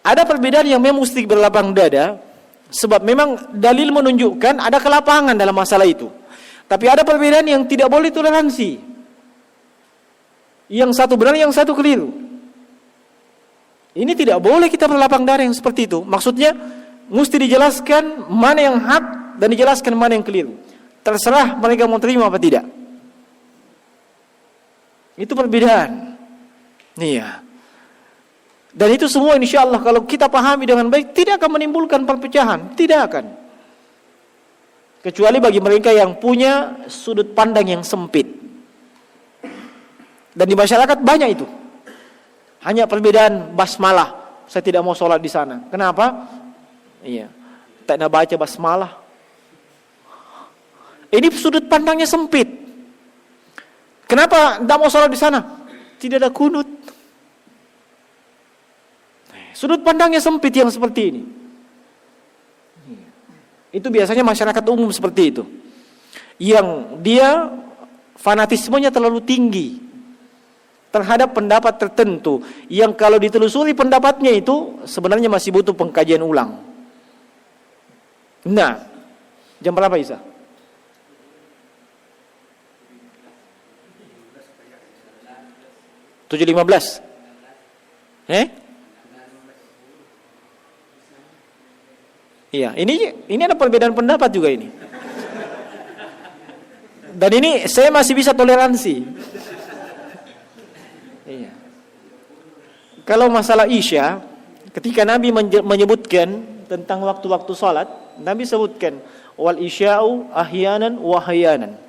ada perbedaan yang memang mesti berlapang dada, sebab memang dalil menunjukkan ada kelapangan dalam masalah itu. Tapi ada perbedaan yang tidak boleh toleransi. Yang satu benar, yang satu keliru. Ini tidak boleh kita berlapang dada yang seperti itu. Maksudnya mesti dijelaskan mana yang hak dan dijelaskan mana yang keliru. Terserah mereka mau terima apa tidak. Itu perbedaan. Iya. Dan itu semua insya Allah kalau kita pahami dengan baik tidak akan menimbulkan perpecahan. Tidak akan. Kecuali bagi mereka yang punya sudut pandang yang sempit. Dan di masyarakat banyak itu. Hanya perbedaan basmalah. Saya tidak mau sholat di sana. Kenapa? Iya, tak nak baca basmalah. Ini sudut pandangnya sempit. Kenapa tidak mau sholat di sana? Tidak ada kunut. Sudut pandangnya sempit yang seperti ini. Itu biasanya masyarakat umum seperti itu. Yang dia fanatismenya terlalu tinggi terhadap pendapat tertentu, yang kalau ditelusuri pendapatnya itu sebenarnya masih butuh pengkajian ulang. Nah, jam berapa Isa? Tujuh 15. Iya, ini ada perbedaan pendapat juga ini. Dan ini saya masih bisa toleransi. Iya. Kalau masalah Isya, ketika Nabi menyebutkan tentang waktu-waktu salat, Nabi sebutkan wal isya'u ahyanan wa ahyanan.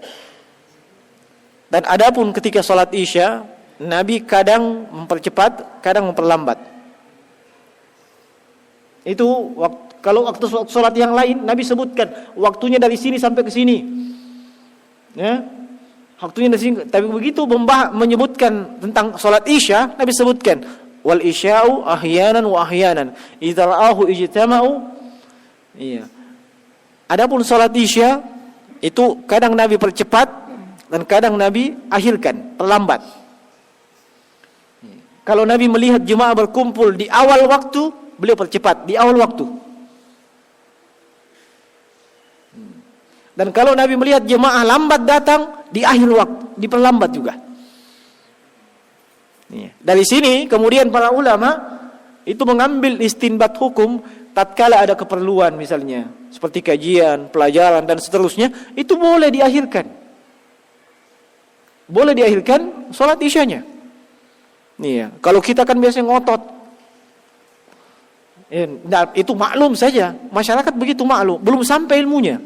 Dan adapun ketika salat Isya, Nabi kadang mempercepat, kadang memperlambat. Itu kalau waktu salat yang lain Nabi sebutkan waktunya dari sini sampai ke sini. Ya. Waktunya dari sini, tapi begitu menyebutkan tentang salat Isya, Nabi sebutkan wal isya'u ahyanan wa ahyanan. Idza ra'ahu ijtama'u. Iya. Adapun salat Isya itu kadang Nabi percepat dan kadang Nabi akhirkan, perlambat. Kalau Nabi melihat jemaah berkumpul di awal waktu, beliau percepat di awal waktu. Dan kalau Nabi melihat jemaah lambat datang, di akhir waktu diperlambat juga. Dari sini kemudian para ulama itu mengambil istinbat hukum tatkala ada keperluan misalnya seperti kajian, pelajaran dan seterusnya, itu boleh diakhirkan. Boleh diakhirkan salat Isyanya. Iya, kalau kita kan biasanya ngotot. Nah, itu maklum saja, masyarakat begitu maklum, belum sampai ilmunya.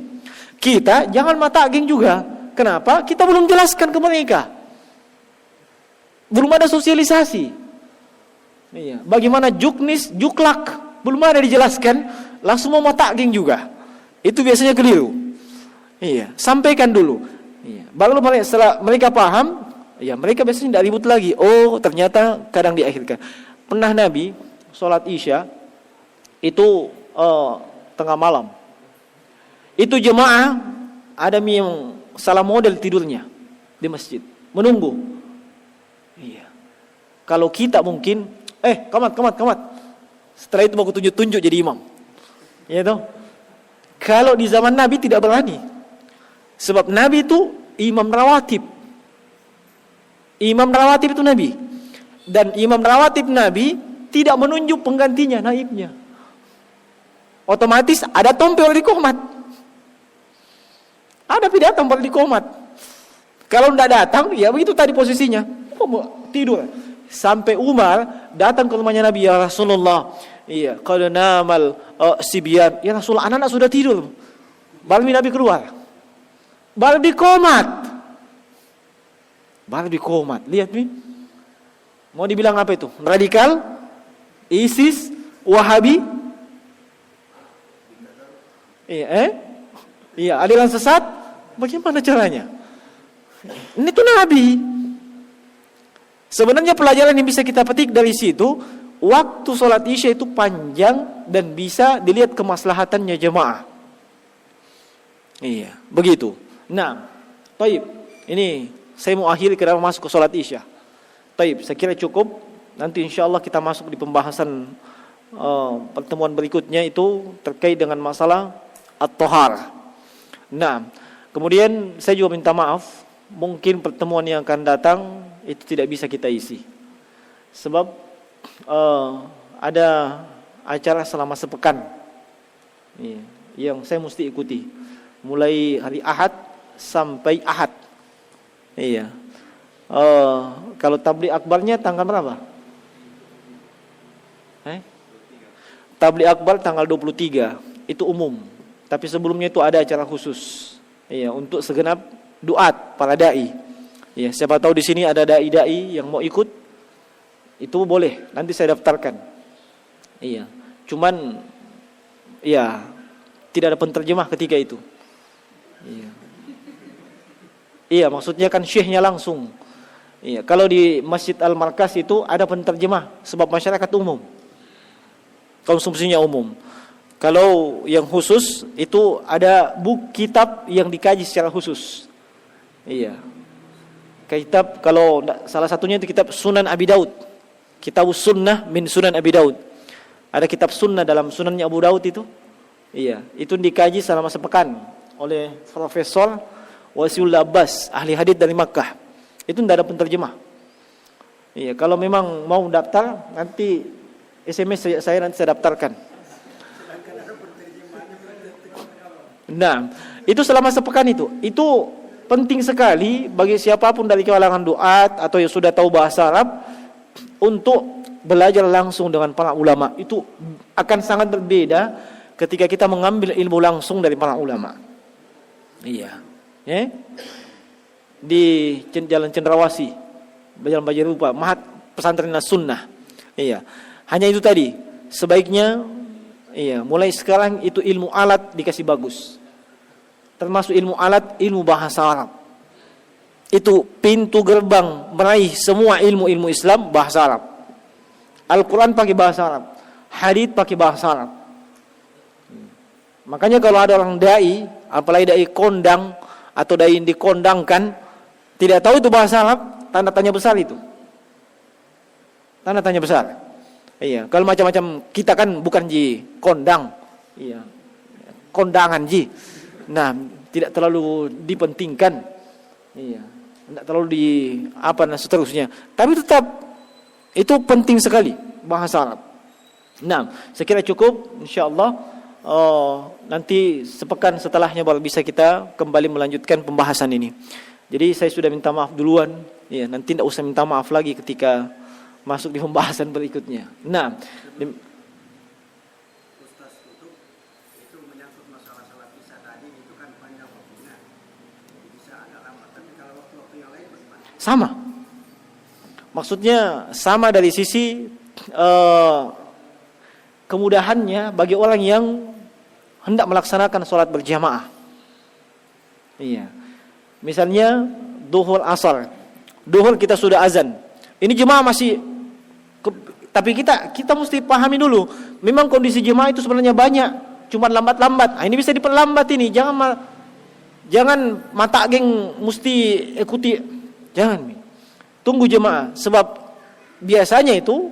Kita jangan mata geng juga. Kenapa? Kita belum jelaskan ke mereka. Belum ada sosialisasi. Iya. Bagaimana juknis, juklak, belum ada dijelaskan, langsung mau mata geng juga. Itu biasanya keliru. Iya, sampaikan dulu. Iya. Baru setelah mereka paham, ya mereka biasanya tidak ribut lagi. Oh, ternyata kadang diakhirkan. Pernah Nabi sholat Isya itu tengah malam. Itu jemaah ada yang salah model tidurnya di masjid, menunggu. Iya. Kalau kita mungkin, kamat. Setelah itu baku tunjuk jadi imam. Ya toh. Kalau di zaman Nabi tidak berani. Sebab Nabi itu imam rawatib. Imam rawatib itu Nabi. Dan imam rawatib Nabi tidak menunjuk penggantinya, naibnya. Otomatis ada tompel di qomat. Ada datang pada di qomat. Kalau tidak datang, ya begitu tadi posisinya. Tidur. Sampai Umar datang ke rumahnya Nabi, ya Rasulullah. Iya, qad namal sibyan. Ya Rasulullah, anak-anak sudah tidur. Baru Nabi keluar. Baru di qomat. Lihat nih. Mau dibilang apa itu? Radikal? ISIS? Wahabi? Iya, Iya, aliran sesat. Bagaimana caranya? Ini tuh Nabi. Sebenarnya pelajaran yang bisa kita petik dari situ, waktu sholat Isya itu panjang dan bisa dilihat kemaslahatannya jemaah. Iya, begitu. Nah, taib. Ini saya mau akhiri karena masuk ke sholat Isya. Taib, saya kira cukup. Nanti insya Allah kita masuk di pembahasan pertemuan berikutnya itu terkait dengan masalah at-tahar. Nah, kemudian saya juga minta maaf, mungkin pertemuan yang akan datang itu tidak bisa kita isi. Sebab ada acara selama sepekan yang saya mesti ikuti. Mulai hari Ahad sampai Ahad. Iya. Kalau tabligh akbarnya tanggal berapa? Tabligh akbar tanggal 23, itu umum. Tapi sebelumnya itu ada acara khusus. Iya, untuk segenap duat para dai Ya, siapa tahu di sini ada dai-dai yang mau ikut, itu boleh. Nanti saya daftarkan. Iya. Cuman ya tidak ada penterjemah ketika itu. Iya. Iya, maksudnya kan syekhnya langsung. Iya, kalau di Masjid Al-Markas itu ada penterjemah sebab masyarakat umum. Konsumsinya umum. Kalau yang khusus itu ada buku kitab yang dikaji secara khusus. Iya. Kitab kalau salah satunya itu kitab Sunan Abi Daud. Kitab Sunnah min Sunan Abi Daud. Ada kitab sunnah dalam Sunannya Abu Daud itu. Iya, itu dikaji selama sepekan oleh Profesor Wasiul Abbas, ahli hadis dari Makkah. Itu tidak ada penterjemah. Iya, kalau memang mau daftar nanti SMS saya nanti saya daftarkan. Nah, itu selama sepekan itu penting sekali bagi siapapun dari kalangan duat atau yang sudah tahu bahasa Arab untuk belajar langsung dengan para ulama. Itu akan sangat berbeda ketika kita mengambil ilmu langsung dari para ulama. Iya. Di Jalan Cendrawasih, Jalan Bajarupa, Mahat Pesantren Sunnah. Iya. Hanya itu tadi. Sebaiknya mulai sekarang itu ilmu alat dikasih bagus. Termasuk ilmu alat, ilmu bahasa Arab. Itu pintu gerbang meraih semua ilmu-ilmu Islam, bahasa Arab. Al-Quran pakai bahasa Arab, hadits pakai bahasa Arab. Makanya kalau ada orang dai, apalagi dai kondang atau dai yang dikondangkan, tidak tahu itu bahasa Arab, tanda tanya besar itu. Tanda tanya besar. Iya, kalau macam-macam kita kan bukan ji kondang, iya, kondangan ji. Nah, tidak terlalu dipentingkan, iya, tidak terlalu seterusnya. Tapi tetap itu penting sekali bahasa Arab. Nah, saya kira cukup, insyaallah. Nanti sepekan setelahnya baru bisa kita kembali melanjutkan pembahasan ini. Jadi saya sudah minta maaf duluan, ya, nanti tidak usah minta maaf lagi ketika masuk di pembahasan berikutnya. Nah, Ustaz itu menyangkut masalah salat isya tadi itu kan panjang waktunya. Jadi bisa agak lama, tapi kalau waktu-waktu yang lain bagaimana? sama. Maksudnya sama dari sisi kemudahannya bagi orang yang hendak melaksanakan sholat berjamaah. Iya. Misalnya duhur asar. Duhur kita sudah azan. Ini jemaah masih tapi kita mesti pahami dulu. Memang kondisi jemaah itu sebenarnya banyak, cuma lambat-lambat. Nah, ini bisa diperlambat ini. Jangan mata geng mesti ikuti. Jangan. Tunggu jemaah sebab biasanya itu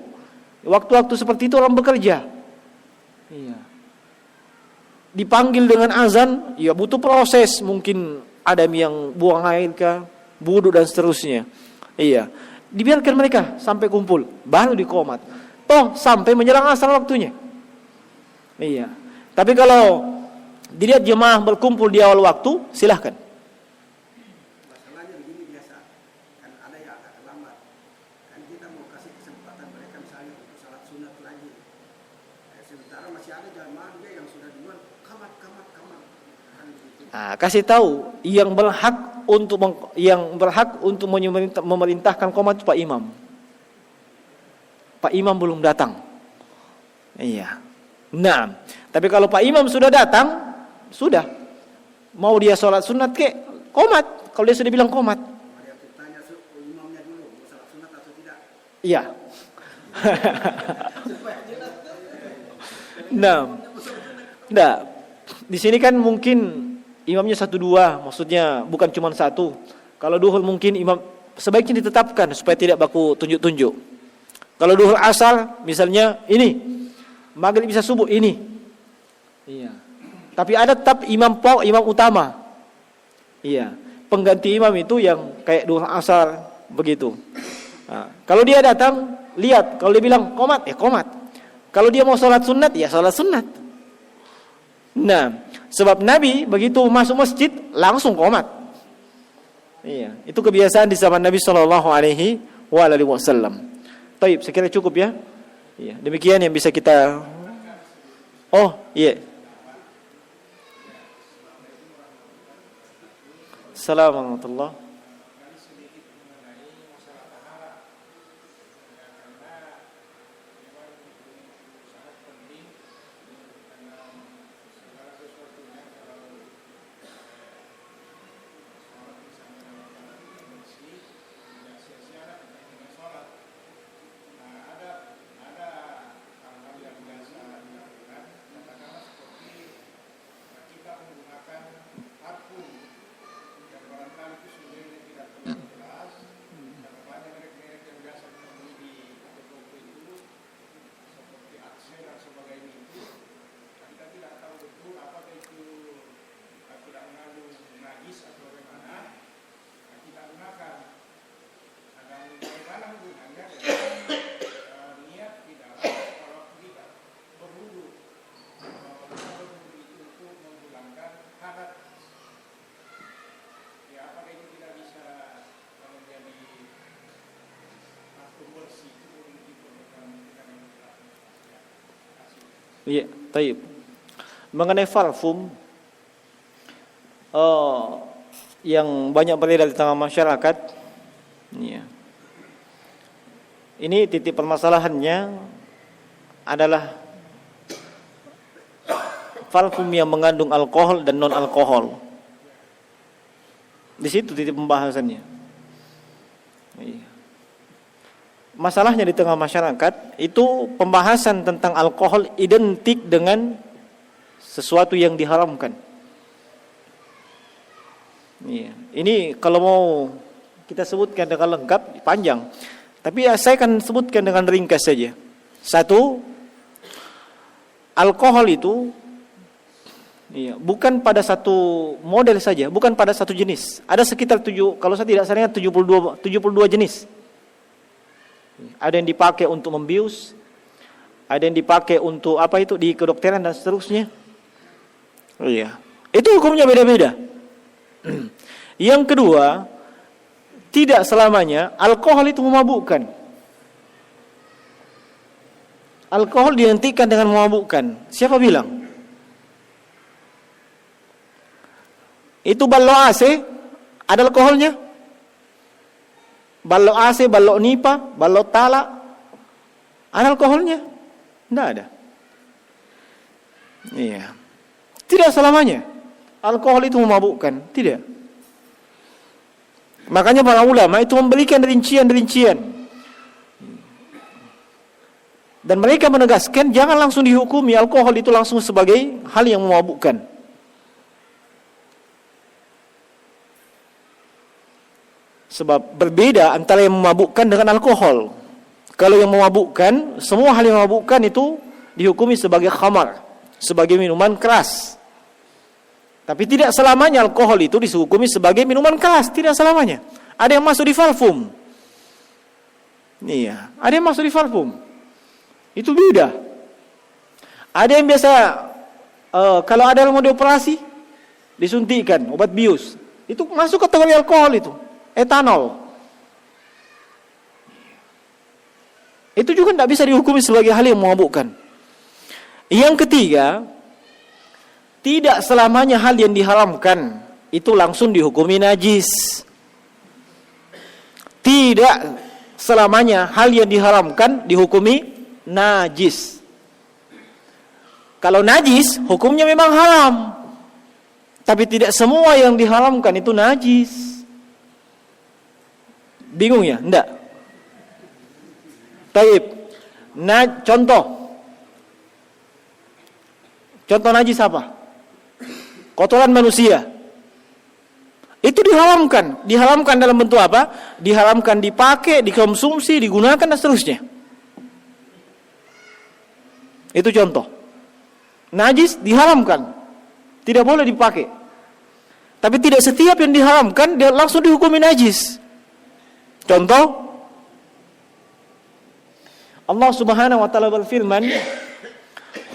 waktu-waktu seperti itu orang bekerja. Iya. Dipanggil dengan azan, ya butuh proses, mungkin ada yang buang air kah, wudu dan seterusnya. Iya. Dibiarkan mereka sampai kumpul, baru dikomat. Toh sampai menjelang asar waktunya. Iya. Tapi kalau dilihat jemaah berkumpul di awal waktu, silahkan. Masalahnya begini biasa, kan ada yang agak terlambat. Kan kita mau kasih kesempatan mereka misalnya untuk salat sunat lagi. Sementara masih ada jamaah dia yang sudah duluan kamat. Kan gitu. Nah, kasih tahu yang berhak untuk memerintahkan qomat Pak Imam. Pak Imam belum datang. Iya. Nah, tapi kalau Pak Imam sudah datang, sudah. Mau dia sholat sunat ke qomat. Kalau dia sudah bilang qomat. Ada yang tanya imamnya dulu mau salat sunat atau tidak. Iya. Nah, di sini kan mungkin imamnya 1-2, maksudnya bukan cuma 1. Kalau duhur mungkin imam sebaiknya ditetapkan supaya tidak baku tunjuk-tunjuk. Kalau duhur asar misalnya ini, maghrib bisa subuh ini. Iya. Tapi ada tetap imam utama. Iya. Pengganti imam itu yang kayak duhur asar begitu. Nah, kalau dia datang, lihat, kalau dia bilang qomat, ya qomat. Kalau dia mau sholat sunat, ya sholat sunat. Nah, sebab Nabi begitu masuk masjid langsung qomat. Iya, itu kebiasaan di zaman Nabi sallallahu alaihi wasallam. Baik, saya kira cukup ya. Iya, demikian yang bisa kita. Oh, iya. Assalamualaikum warahmatullahi. Iya, taib. Mengenai parfum yang banyak beredar di tengah masyarakat, ya. Ini titik permasalahannya adalah parfum yang mengandung alkohol dan non alkohol. Di situ titik pembahasannya. Iya. Masalahnya di tengah masyarakat itu pembahasan tentang alkohol identik dengan sesuatu yang diharamkan. Iya. Ini kalau mau kita sebutkan dengan lengkap panjang, tapi saya akan sebutkan dengan ringkas saja. Satu, alkohol itu bukan pada satu model saja, bukan pada satu jenis. Ada sekitar kalau saya tidak salah 72 jenis. Ada yang dipakai untuk membius, ada yang dipakai untuk di kedokteran dan seterusnya. Iya. Itu hukumnya beda-beda. Yang kedua, tidak selamanya alkohol itu memabukkan. Alkohol dihentikan dengan memabukkan. Siapa bilang? Itu balok AC ada alkoholnya? Balok AC, balok nipa, balok talak ada alkoholnya? Tidak ada. Iya. Tidak selamanya alkohol itu memabukkan, tidak. Makanya para ulama itu memberikan rincian-rincian. Dan mereka menegaskan jangan langsung dihukumi alkohol itu langsung sebagai hal yang memabukkan. Sebab berbeda antara yang memabukkan dengan alkohol. Kalau yang memabukkan, semua hal yang memabukkan itu dihukumi sebagai khamar, sebagai minuman keras. Tapi tidak selamanya alkohol itu dihukumi sebagai minuman keras, tidak selamanya. Ada yang masuk di parfum. Iya, ada yang masuk di parfum. Itu beda. Ada yang biasa kalau ada yang mau dioperasi disuntikan obat bius. Itu masuk kategori alkohol itu. Etanol. Itu juga tidak bisa dihukumi sebagai hal yang memabukkan. Yang ketiga, tidak selamanya hal yang diharamkan itu langsung dihukumi najis. Tidak selamanya hal yang diharamkan dihukumi najis. Kalau najis, hukumnya memang haram. Tapi tidak semua yang diharamkan itu najis. Bingung ya? Enggak. Taib. Contoh najis apa? Kotoran manusia. Itu diharamkan. Diharamkan dalam bentuk apa? Diharamkan dipakai, dikonsumsi, digunakan dan seterusnya. Itu contoh. Najis diharamkan. Tidak boleh dipakai. Tapi tidak setiap yang diharamkan dia langsung dihukumi najis. Contoh, Allah Subhanahu wa taala berfirman,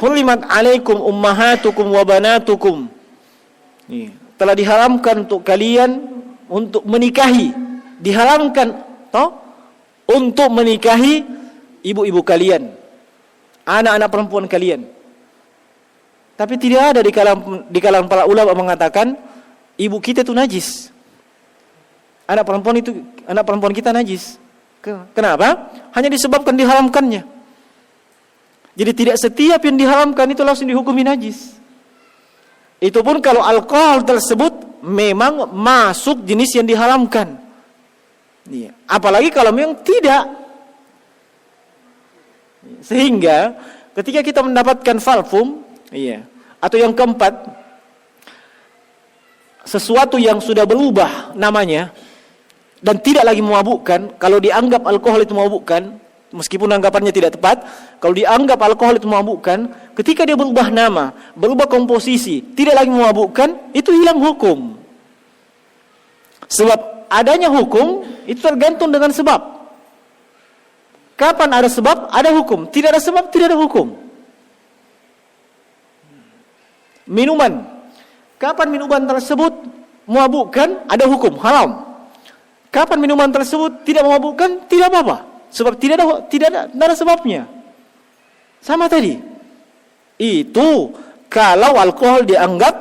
"Hulimat 'alaikum ummahatukum wa banatukum." Telah diharamkan untuk kalian untuk menikahi, diharamkan untuk menikahi ibu-ibu kalian, anak-anak perempuan kalian. Tapi tidak ada di kalangan para ulama mengatakan ibu kita itu najis. Anak perempuan kita najis. Kenapa? Hanya disebabkan diharamkannya. Jadi tidak setiap yang diharamkan itu langsung dihukumi najis. Itu pun kalau alkohol tersebut memang masuk jenis yang diharamkan. Apalagi kalau memang tidak. Sehingga ketika kita mendapatkan parfum, atau yang keempat, sesuatu yang sudah berubah namanya dan tidak lagi memabukkan, kalau dianggap alkohol itu memabukkan, meskipun anggapannya tidak tepat, kalau dianggap alkohol itu memabukkan, ketika dia berubah nama, berubah komposisi, tidak lagi memabukkan, itu hilang hukum. Sebab adanya hukum itu tergantung dengan sebab. Kapan ada sebab, ada hukum. Tidak ada sebab, tidak ada hukum. Minuman, kapan minuman tersebut memabukkan, ada hukum, haram. Kapan minuman tersebut tidak memabukkan, tidak apa-apa. Sebab tidak ada sebabnya. Sama tadi. Itu kalau alkohol dianggap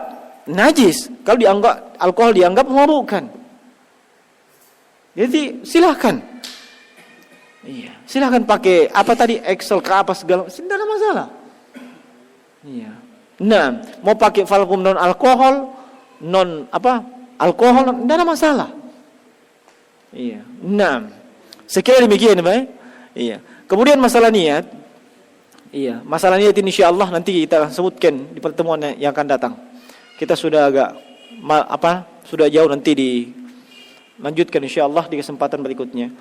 najis, kalau dianggap alkohol dianggap memabukkan. Jadi silahkan. Iya, silahkan pakai apa tadi Excel ke apa segala, tidak ada masalah. Iya. Nah, mau pakai valkum non alkohol, non apa alkohol, tidak ada masalah. Iya. Nah, sekira demikian, Pak. Iya. Kemudian masalah niat. Iya, masalah niat ini insyaallah nanti kita sebutkan di pertemuan yang akan datang. Kita sudah agak sudah jauh, nanti dilanjutkan insyaallah di kesempatan berikutnya.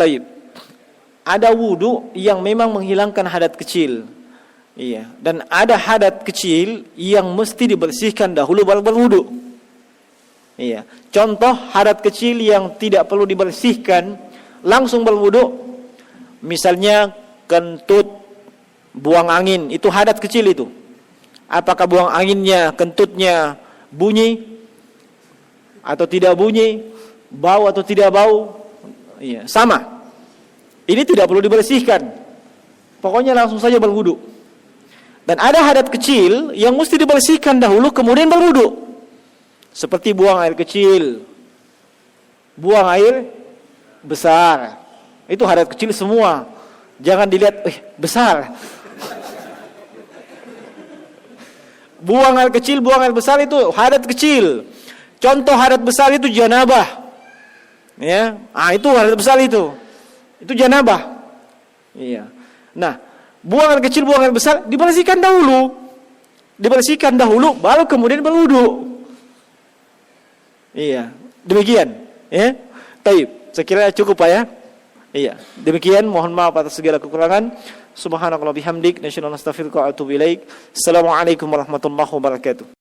Taib. Ada wudu yang memang menghilangkan hadat kecil. Iya, dan ada hadat kecil yang mesti dibersihkan dahulu baru berwudu. Iya. Contoh hadat kecil yang tidak perlu dibersihkan langsung berwudu. Misalnya kentut, buang angin, itu hadat kecil itu. Apakah buang anginnya, kentutnya bunyi atau tidak bunyi, bau atau tidak bau? Iya, sama. Ini tidak perlu dibersihkan. Pokoknya langsung saja berwudu. Dan ada hadat kecil yang mesti dibersihkan dahulu kemudian berwudu. Seperti buang air kecil, buang air besar. Itu hadat kecil semua. Jangan dilihat, besar. Buang air kecil, buang air besar itu hadat kecil. Contoh hadat besar itu janabah. Ya, itu hadat besar itu. Itu janabah. Iya. Nah, buang air kecil, buang air besar dibersihkan dahulu. Dibersihkan dahulu baru kemudian berwudu. Iya, demikian, ya. Taib. Sekiranya cukup Pak ya. Iya, demikian, mohon maaf atas segala kekurangan. Subhanakallah bihamdik, nasyhadu an la ilaha illa anta astaghfiruka wa atubu ilaik. Assalamualaikum warahmatullahi wabarakatuh.